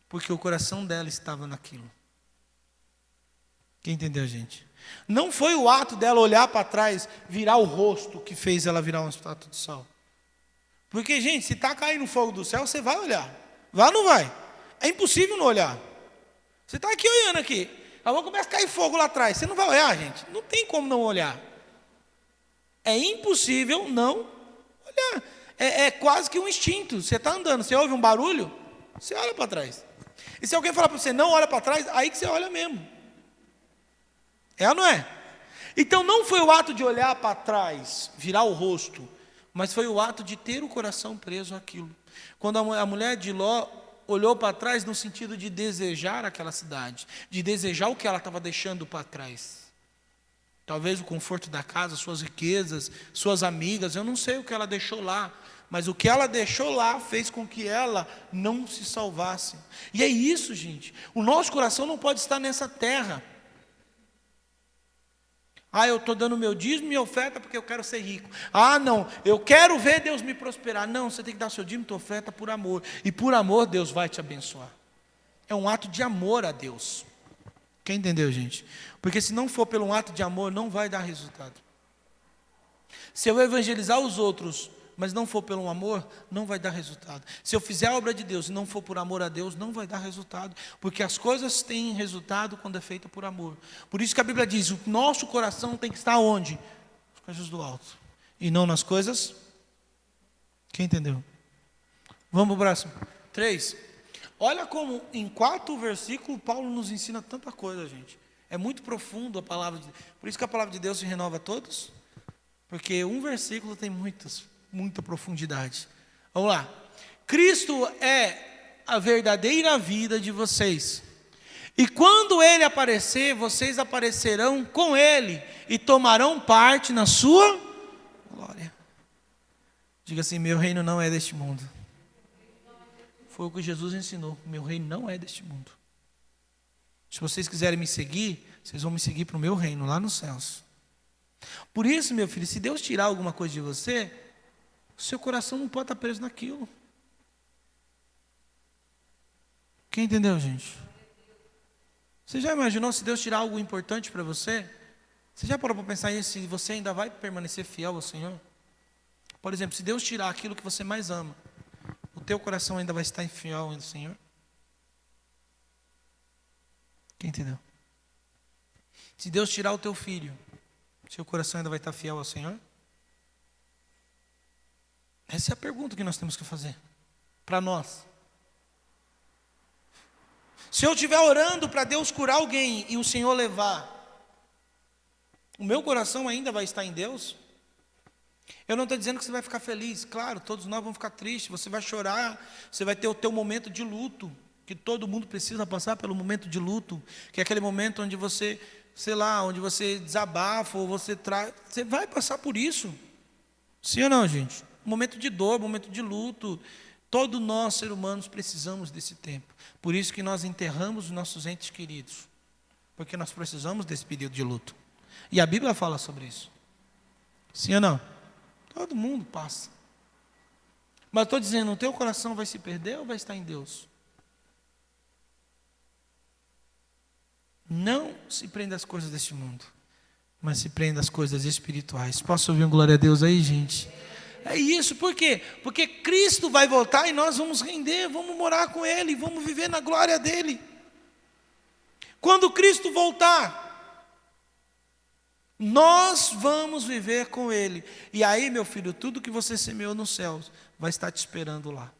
Porque o coração dela estava naquilo. Quem entendeu, gente? Não foi o ato dela olhar para trás, virar o rosto, que fez ela virar uma estátua de sal. Porque, gente, se está caindo fogo do céu, você vai olhar. Vai ou não vai? É impossível não olhar. Você está aqui olhando aqui. Agora começa a cair fogo lá atrás. Você não vai olhar, gente? Não tem como não olhar. É impossível não olhar. É quase que um instinto. Você está andando, você ouve um barulho, você olha para trás. E se alguém falar para você, não olha para trás, aí que você olha mesmo. É ou não é? Então não foi o ato de olhar para trás, virar o rosto, mas foi o ato de ter o coração preso àquilo. Quando a mulher de Ló olhou para trás no sentido de desejar aquela cidade, de desejar o que ela estava deixando para trás. Talvez o conforto da casa, suas riquezas, suas amigas, eu não sei o que ela deixou lá, mas o que ela deixou lá fez com que ela não se salvasse. E é isso, gente. O nosso coração não pode estar nessa terra. Ah, eu estou dando meu dízimo e minha oferta porque eu quero ser rico. Ah, não, eu quero ver Deus me prosperar. Não, você tem que dar seu dízimo e tua oferta por amor. E por amor Deus vai te abençoar. É um ato de amor a Deus. Quem entendeu, gente? Porque se não for pelo um ato de amor, não vai dar resultado. Se eu evangelizar os outros, mas não for pelo amor, não vai dar resultado. Se eu fizer a obra de Deus e não for por amor a Deus, não vai dar resultado. Porque as coisas têm resultado quando é feita por amor. Por isso que a Bíblia diz, o nosso coração tem que estar onde? Nas coisas do alto. E não nas coisas... Quem entendeu? Vamos para o próximo. 3. Olha como em 4 versículos Paulo nos ensina tanta coisa, gente. É muito profundo a palavra de Deus. Por isso que a palavra de Deus se renova a todos. Porque um versículo tem muita profundidade. Vamos lá. Cristo é a verdadeira vida de vocês. E quando Ele aparecer, vocês aparecerão com Ele e tomarão parte na sua glória. Diga assim, meu reino não é deste mundo. Foi o que Jesus ensinou. Meu reino não é deste mundo. Se vocês quiserem me seguir, vocês vão me seguir para o meu reino, lá nos céus. Por isso, meu filho, se Deus tirar alguma coisa de você, o seu coração não pode estar preso naquilo. Quem entendeu, gente? Você já imaginou se Deus tirar algo importante para você? Você já parou para pensar nisso, se você ainda vai permanecer fiel ao Senhor? Por exemplo, se Deus tirar aquilo que você mais ama, o teu coração ainda vai estar infiel ao Senhor? Quem entendeu? Se Deus tirar o teu filho, seu coração ainda vai estar fiel ao Senhor? Essa é a pergunta que nós temos que fazer para nós. Se eu estiver orando para Deus curar alguém e o Senhor levar, o meu coração ainda vai estar em Deus? Eu não estou dizendo que você vai ficar feliz. Claro, todos nós vamos ficar tristes, você vai chorar, você vai ter o teu momento de luto, que todo mundo precisa passar pelo momento de luto, que é aquele momento onde você, sei lá, onde você desabafa, ou você traz, você vai passar por isso. Sim ou não, gente? Momento de dor, momento de luto. Todos nós, seres humanos, precisamos desse tempo. Por isso que nós enterramos os nossos entes queridos. Porque nós precisamos desse período de luto. E a Bíblia fala sobre isso. Sim ou não? Todo mundo passa. Mas estou dizendo, o teu coração vai se perder ou vai estar em Deus? Não se prenda às coisas deste mundo, mas se prenda às coisas espirituais. Posso ouvir um glória a Deus aí, gente? É isso, por quê? Porque Cristo vai voltar e nós vamos render, vamos morar com Ele, vamos viver na glória dEle. Quando Cristo voltar, Nós vamos viver com Ele. E aí, meu filho, tudo que você semeou nos céus vai estar te esperando lá.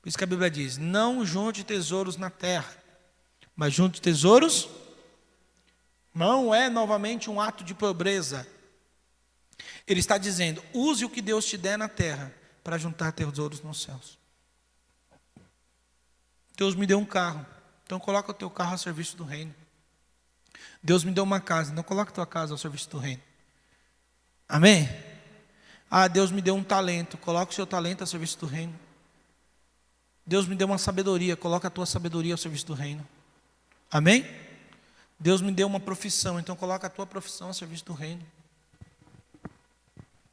Por isso que a Bíblia diz: não junte tesouros na terra, mas junte tesouros. Não é novamente um ato de pobreza. Ele está dizendo: use o que Deus te der na terra para juntar tesouros nos céus. Deus me deu um carro, então coloca o teu carro a serviço do reino. Deus me deu uma casa, então coloca a tua casa ao serviço do reino. Amém? Ah, Deus me deu um talento, coloca o seu talento a serviço do reino. Deus me deu uma sabedoria, coloca a tua sabedoria ao serviço do reino. Amém? Deus me deu uma profissão, então coloca a tua profissão a serviço do reino.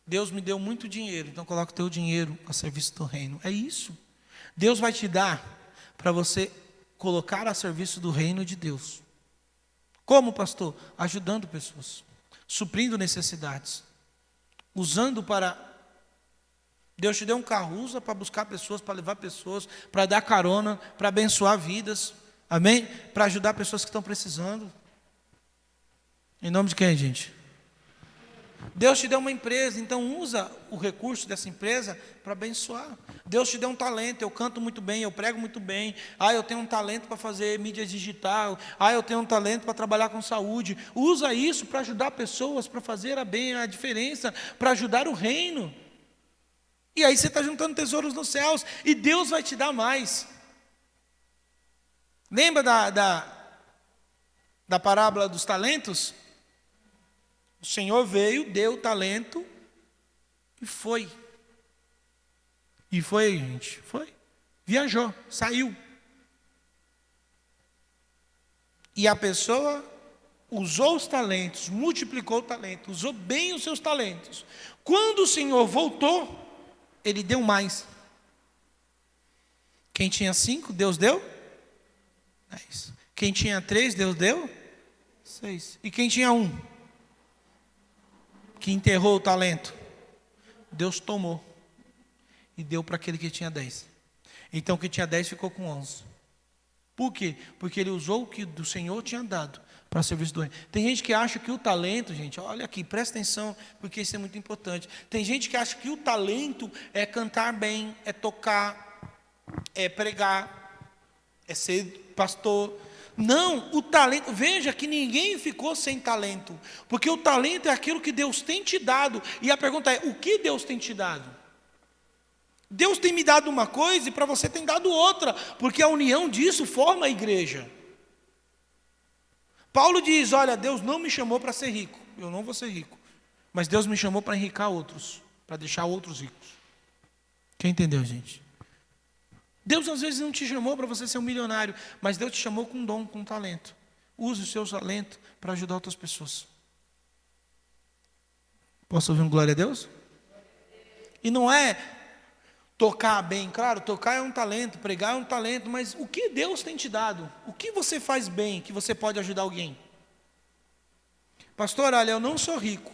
Deus me deu muito dinheiro, então coloca o teu dinheiro a serviço do reino. É isso. Deus vai te dar para você colocar a serviço do reino de Deus. Como, pastor? Ajudando pessoas, suprindo necessidades, usando para... Deus te deu um carro, usa para buscar pessoas, para levar pessoas, para dar carona, para abençoar vidas, amém? Para ajudar pessoas que estão precisando. Em nome de quem, gente? Deus te deu uma empresa, então usa o recurso dessa empresa para abençoar. Deus te deu um talento, eu canto muito bem, eu prego muito bem. Ah, eu tenho um talento para fazer mídia digital. Ah, eu tenho um talento para trabalhar com saúde. Usa isso para ajudar pessoas, para fazer a diferença, para ajudar o reino. E aí você está juntando tesouros nos céus, e Deus vai te dar mais. Lembra da parábola dos talentos? O Senhor veio, deu o talento e foi. E foi, gente, foi. Viajou, saiu. E a pessoa usou os talentos, multiplicou o talento, usou bem os seus talentos. Quando o Senhor voltou, Ele deu mais. Quem tinha 5, Deus deu 10. Quem tinha 3, Deus deu 6. E quem tinha 1? Que enterrou o talento, Deus tomou e deu para aquele que tinha 10. Então o que tinha 10 ficou com 11. Por quê? Porque ele usou o que do Senhor tinha dado para serviço do reino. Tem gente que acha que o talento, gente, olha aqui, presta atenção, porque isso é muito importante. Tem gente que acha que o talento é cantar bem, é tocar, é pregar, é ser pastor. Não, o talento, veja que ninguém ficou sem talento, porque o talento é aquilo que Deus tem te dado, e a pergunta é: o que Deus tem te dado? Deus tem me dado uma coisa e para você tem dado outra, porque a união disso forma a igreja. Paulo diz: olha, Deus não me chamou para ser rico, eu não vou ser rico, mas Deus me chamou para enricar outros, para deixar outros ricos. Quem entendeu, gente? Deus às vezes não te chamou para você ser um milionário, mas Deus te chamou com um dom, com um talento. Use o seu talento para ajudar outras pessoas. Posso ouvir um glória a Deus? E não é tocar bem, claro, tocar é um talento, pregar é um talento, mas o que Deus tem te dado? O que você faz bem, que você pode ajudar alguém? Pastor, olha, eu não sou rico,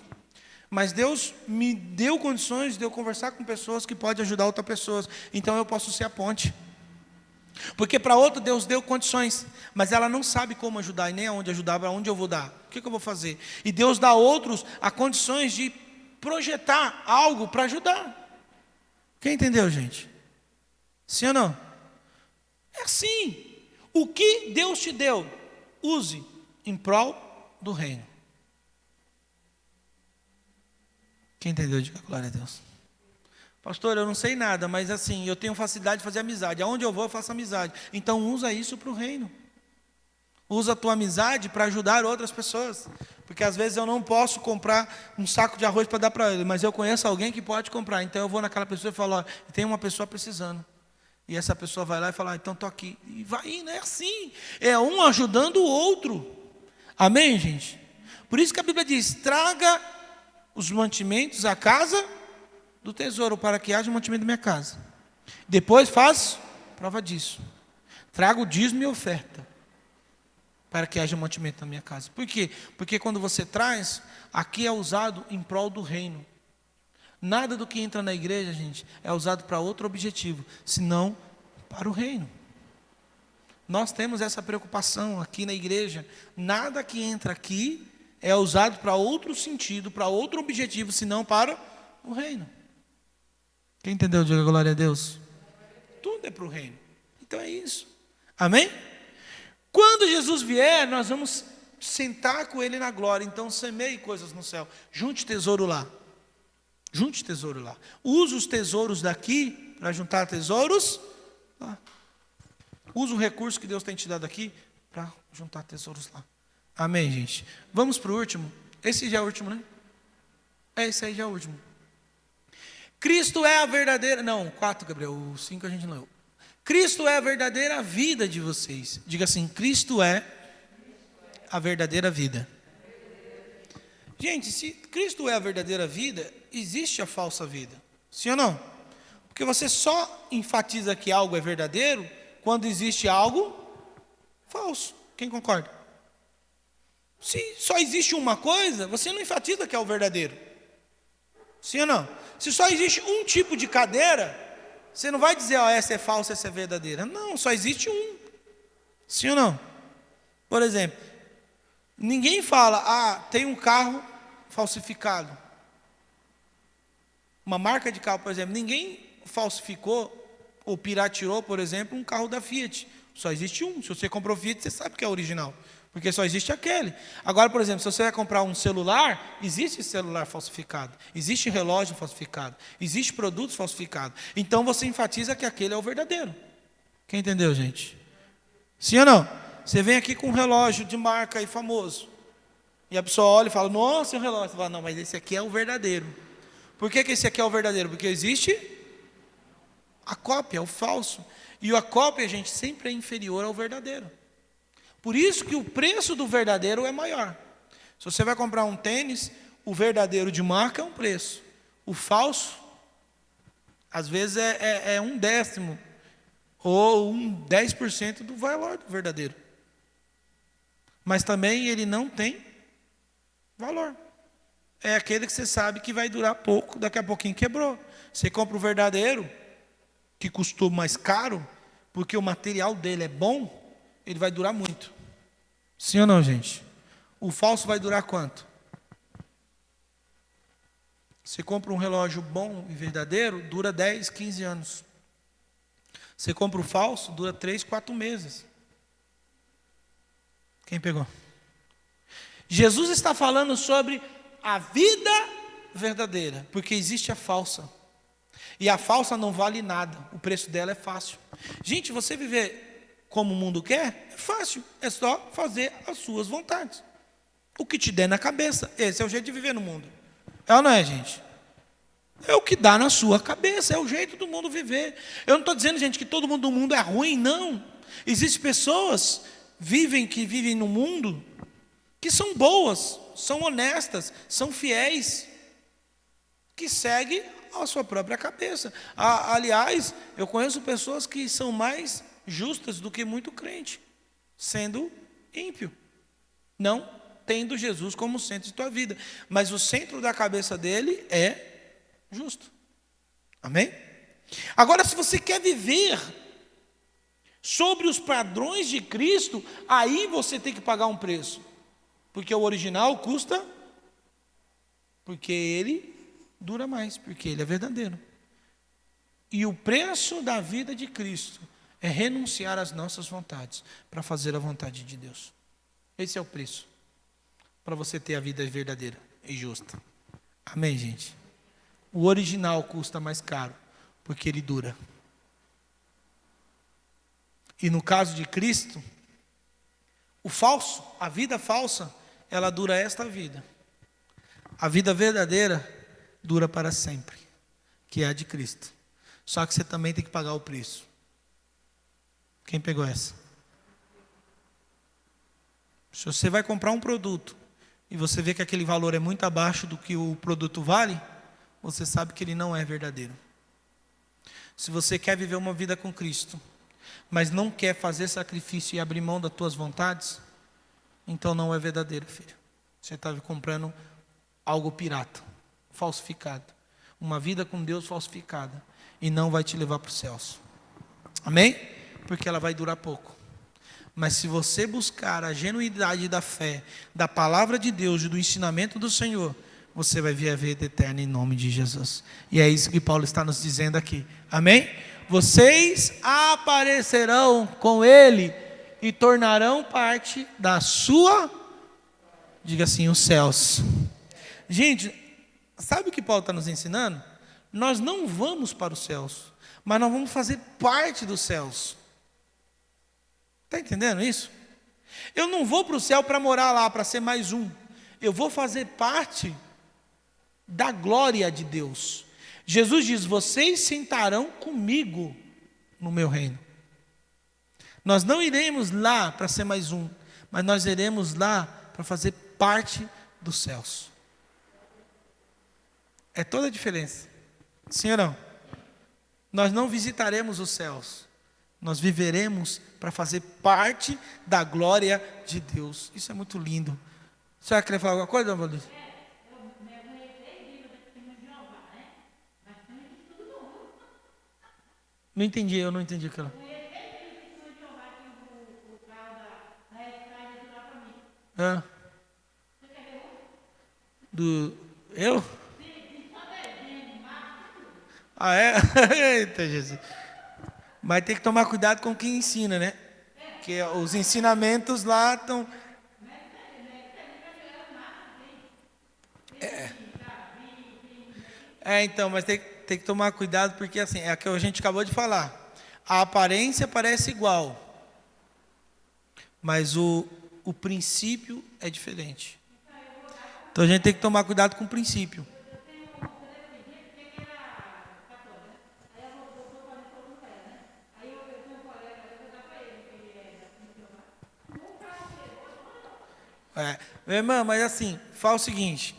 mas Deus me deu condições de eu conversar com pessoas que podem ajudar outras pessoas, então eu posso ser a ponte. Porque para outro Deus deu condições, mas ela não sabe como ajudar e nem aonde ajudar, para onde eu vou dar, o que eu vou fazer? E Deus dá a outros a condições de projetar algo para ajudar. Quem entendeu, gente? Sim ou não? É assim. O que Deus te deu, use em prol do reino. Quem entendeu, diga glória a Deus. Pastor, eu não sei nada, mas assim, eu tenho facilidade de fazer amizade. Aonde eu vou, eu faço amizade. Então usa isso para o reino. Usa a tua amizade para ajudar outras pessoas. Porque às vezes eu não posso comprar um saco de arroz para dar para ele, mas eu conheço alguém que pode comprar. Então eu vou naquela pessoa e falo: ó, tem uma pessoa precisando. E essa pessoa vai lá e fala: então estou aqui. E vai indo, é assim. É um ajudando o outro. Amém, gente? Por isso que a Bíblia diz: traga os mantimentos à casa do tesouro, para que haja mantimento da minha casa. Depois faz prova disso. Traga o dízimo e oferta, para que haja mantimento na minha casa. Por quê? Porque quando você traz, aqui é usado em prol do reino. Nada do que entra na igreja, gente, é usado para outro objetivo, senão para o reino. Nós temos essa preocupação aqui na igreja. Nada que entra aqui é usado para outro sentido, para outro objetivo, senão para o reino. Quem entendeu? Diga glória a Deus. Tudo é para o reino. Então é isso. Amém? Quando Jesus vier, nós vamos sentar com Ele na glória. Então semeie coisas no céu. Junte tesouro lá. Junte tesouro lá. Use os tesouros daqui para juntar tesouros lá. Use o recurso que Deus tem te dado aqui para juntar tesouros lá. Amém, gente? Vamos para o último. Esse já é o último, né? Esse aí já é o último. Cristo é a verdadeira... Não, 4, Gabriel. O 5 a gente não leu. Cristo é a verdadeira vida de vocês. Diga assim, Cristo é a verdadeira vida. Gente, se Cristo é a verdadeira vida, existe a falsa vida. Sim ou não? Porque você só enfatiza que algo é verdadeiro quando existe algo falso. Quem concorda? Se só existe uma coisa, você não enfatiza que é o verdadeiro. Sim ou não? Se só existe um tipo de cadeira, você não vai dizer, ó, essa é falsa, essa é verdadeira. Não, só existe um. Sim ou não? Por exemplo, ninguém fala, tem um carro falsificado. Uma marca de carro, por exemplo, ninguém falsificou ou pirateou, por exemplo, um carro da Fiat. Só existe um. Se você comprou Fiat, você sabe que é original. Porque só existe aquele. Agora, por exemplo, se você vai comprar um celular, existe celular falsificado, existe relógio falsificado, existe produtos falsificados. Então você enfatiza que aquele é o verdadeiro. Quem entendeu, gente? Sim ou não? Você vem aqui com um relógio de marca e famoso. E a pessoa olha e fala, nossa, é um relógio. Você fala, não, mas esse aqui é o verdadeiro. Por que esse aqui é o verdadeiro? Porque existe a cópia, o falso. E a cópia, gente, sempre é inferior ao verdadeiro. Por isso que o preço do verdadeiro é maior. Se você vai comprar um tênis, o verdadeiro de marca é um preço. O falso, às vezes é 1/10 ou 10% do valor do verdadeiro. Mas também ele não tem valor. É aquele que você sabe que vai durar pouco, daqui a pouquinho quebrou. Você compra o verdadeiro, que custou mais caro, porque o material dele é bom, ele vai durar muito. Sim ou não, gente? O falso vai durar quanto? Você compra um relógio bom e verdadeiro, dura 10, 15 anos. Você compra o falso, dura 3, 4 meses. Quem pegou? Jesus está falando sobre a vida verdadeira, porque existe a falsa. E a falsa não vale nada, o preço dela é fácil. Gente, você viver como o mundo quer, é fácil, é só fazer as suas vontades. O que te der na cabeça, esse é o jeito de viver no mundo. É ou não é, gente? É o que dá na sua cabeça, é o jeito do mundo viver. Eu não estou dizendo, gente, que todo mundo do mundo é ruim, não. Existem pessoas que vivem no mundo que são boas, são honestas, são fiéis, que seguem a sua própria cabeça. Aliás, eu conheço pessoas que são mais justas do que muito crente, sendo ímpio, não tendo Jesus como centro de tua vida, mas o centro da cabeça dele é justo. Amém? Agora, se você quer viver sobre os padrões de Cristo, aí você tem que pagar um preço, porque o original custa, porque ele dura mais, porque ele é verdadeiro. E o preço da vida de Cristo é renunciar às nossas vontades para fazer a vontade de Deus. Esse é o preço para você ter a vida verdadeira e justa. Amém, gente? O original custa mais caro, porque ele dura. E no caso de Cristo, o falso, a vida falsa, ela dura esta vida. A vida verdadeira dura para sempre, que é a de Cristo. Só que você também tem que pagar o preço. Quem pegou essa? Se você vai comprar um produto e você vê que aquele valor é muito abaixo do que o produto vale, você sabe que ele não é verdadeiro. Se você quer viver uma vida com Cristo, mas não quer fazer sacrifício e abrir mão das tuas vontades, então não é verdadeiro, filho. Você está comprando algo pirata, falsificado. Uma vida com Deus falsificada. E não vai te levar para os céus. Amém? Porque ela vai durar pouco. Mas se você buscar a genuidade da fé, da palavra de Deus e do ensinamento do Senhor, você vai ver a vida eterna em nome de Jesus. E é isso que Paulo está nos dizendo aqui. Amém? Vocês aparecerão com Ele e tornarão parte da sua, diga assim, os céus. Gente, sabe o que Paulo está nos ensinando? Nós não vamos para os céus, mas nós vamos fazer parte dos céus. Está entendendo isso? Eu não vou para o céu para morar lá, para ser mais um. Eu vou fazer parte da glória de Deus. Jesus diz: vocês sentarão comigo no meu reino. Nós não iremos lá para ser mais um, mas nós iremos lá para fazer parte dos céus. É toda a diferença. Sim ou não? Nós não visitaremos os céus, nós viveremos para fazer parte da glória de Deus. Isso é muito lindo. Você vai querer falar alguma coisa, dona Valdir? Não entendi, eu não entendi aquilo. Ah. Eu? Ah, é? Eita, Jesus. Mas tem que tomar cuidado com quem ensina, né? Porque os ensinamentos lá estão... então, mas tem que tomar cuidado, porque assim, é o que a gente acabou de falar. A aparência parece igual, mas o princípio é diferente. Então a gente tem que tomar cuidado com o princípio. Meu irmão, mas assim, fala o seguinte,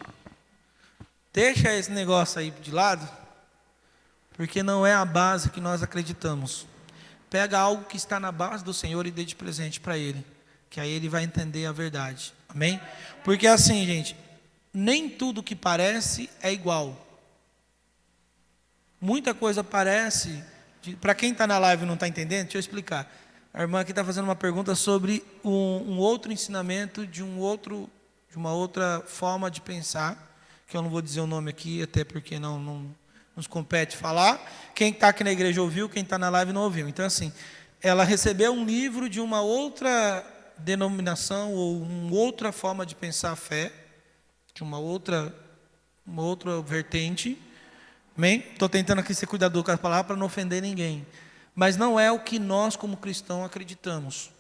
deixa esse negócio aí de lado, porque não é a base que nós acreditamos. Pega algo que está na base do Senhor e dê de presente para Ele, que aí Ele vai entender a verdade. Amém? Porque assim, gente, nem tudo que parece é igual. Muita coisa parece, para quem está na live e não está entendendo, deixa eu explicar. A irmã aqui está fazendo uma pergunta sobre um outro ensinamento de uma outra forma de pensar, que eu não vou dizer o nome aqui, até porque não nos compete falar. Quem está aqui na igreja ouviu, quem está na live não ouviu. Então, assim, ela recebeu um livro de uma outra denominação ou uma outra forma de pensar a fé, de uma outra vertente. Amém? Estou tentando aqui ser cuidadoso com a palavra para não ofender ninguém. Mas não é o que nós, como cristãos, acreditamos.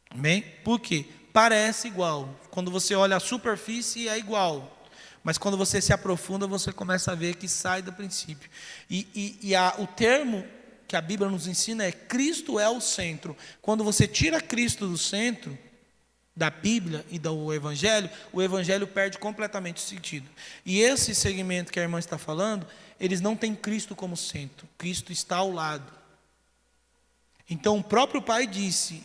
Amém? Por quê? Parece igual. Quando você olha a superfície, é igual. Mas quando você se aprofunda, você começa a ver que sai do princípio. O termo que a Bíblia nos ensina é: Cristo é o centro. Quando você tira Cristo do centro da Bíblia e do Evangelho, o Evangelho perde completamente o sentido. E esse segmento que a irmã está falando, eles não têm Cristo como centro. Cristo está ao lado. Então o próprio Pai disse: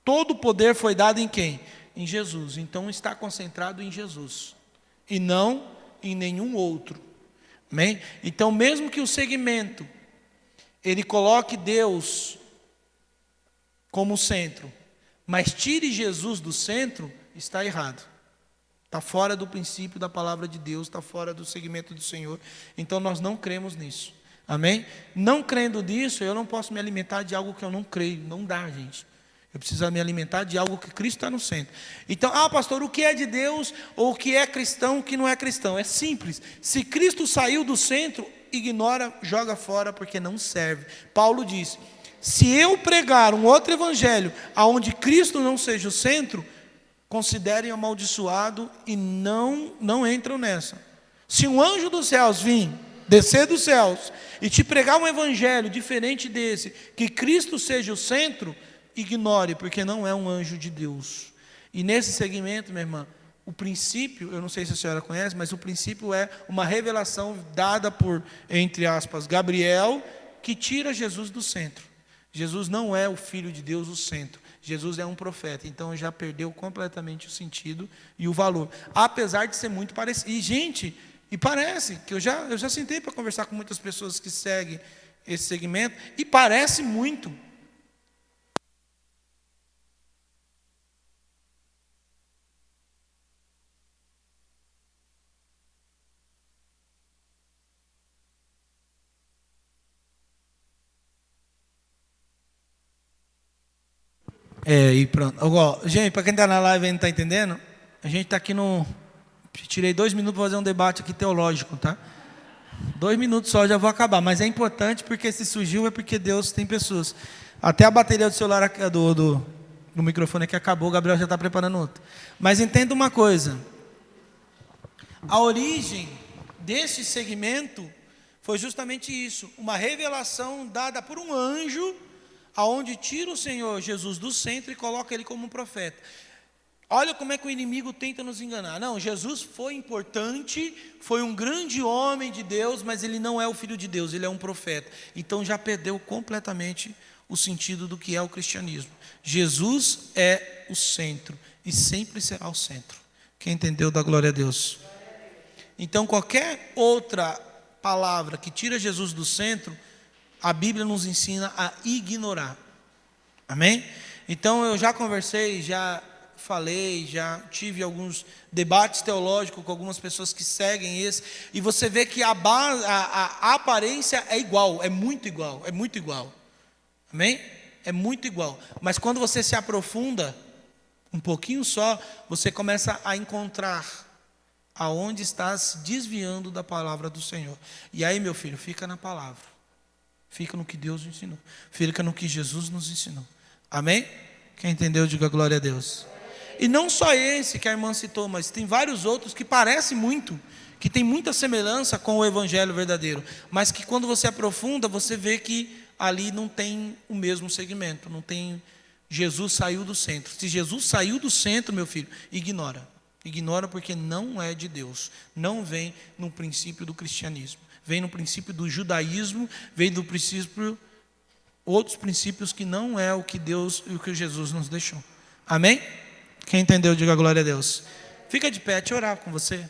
todo o poder foi dado em quem? Em Jesus. Então está concentrado em Jesus e não em nenhum outro. Amém? Então, mesmo que o segmento ele coloque Deus como centro, mas tire Jesus do centro, está errado. Está fora do princípio da palavra de Deus, está fora do segmento do Senhor. Então nós não cremos nisso. Amém? Não crendo nisso, eu não posso me alimentar de algo que eu não creio. Não dá, gente. Eu preciso me alimentar de algo que Cristo está no centro. Então, pastor, o que é de Deus ou o que é cristão, o que não é cristão? É simples. Se Cristo saiu do centro, ignora, joga fora, porque não serve. Paulo diz: se eu pregar um outro evangelho, aonde Cristo não seja o centro, considerem amaldiçoado e não entram nessa. Se um anjo dos céus vir, descer dos céus, e te pregar um evangelho diferente desse, que Cristo seja o centro, ignore, porque não é um anjo de Deus. E nesse segmento, minha irmã, o princípio, eu não sei se a senhora conhece, mas o princípio é uma revelação dada por, entre aspas, Gabriel, que tira Jesus do centro. Jesus não é o Filho de Deus, o centro. Jesus é um profeta, então já perdeu completamente o sentido e o valor. Apesar de ser muito parecido. E, gente, parece, que eu já sentei para conversar com muitas pessoas que seguem esse segmento, e parece muito. E pronto. Gente, para quem está na live e não está entendendo, a gente está aqui no... Tirei 2 minutos para fazer um debate aqui teológico, tá? 2 minutos só, já vou acabar. Mas é importante porque se surgiu é porque Deus tem pessoas. Até a bateria do celular do microfone aqui acabou, o Gabriel já está preparando outro. Mas entenda uma coisa. A origem deste segmento foi justamente isso. Uma revelação dada por um anjo, aonde tira o Senhor Jesus do centro e coloca ele como um profeta. Olha como é que o inimigo tenta nos enganar. Não, Jesus foi importante, foi um grande homem de Deus, mas ele não é o Filho de Deus, ele é um profeta. Então já perdeu completamente o sentido do que é o cristianismo. Jesus é o centro e sempre será o centro. Quem entendeu, dá glória a Deus. Então qualquer outra palavra que tira Jesus do centro, a Bíblia nos ensina a ignorar. Amém? Então eu já conversei, já falei, já tive alguns debates teológicos com algumas pessoas que seguem esse, e você vê que a aparência é igual, é muito igual, é muito igual. Amém? É muito igual. Mas quando você se aprofunda um pouquinho só, você começa a encontrar aonde está se desviando da palavra do Senhor. E aí, meu filho, fica na palavra. Fica no que Deus ensinou. Fica no que Jesus nos ensinou. Amém? Quem entendeu, diga glória a Deus. E não só esse que a irmã citou, mas tem vários outros que parecem muito, que tem muita semelhança com o evangelho verdadeiro, mas que quando você aprofunda, você vê que ali não tem o mesmo segmento, não tem... Jesus saiu do centro. Se Jesus saiu do centro, meu filho, ignora. Ignora porque não é de Deus. Não vem no princípio do cristianismo. Vem no princípio do judaísmo, vem do princípio, outros princípios que não é o que Deus e o que Jesus nos deixou. Amém? Quem entendeu, diga glória a Deus. Fica de pé, deixa eu orar com você.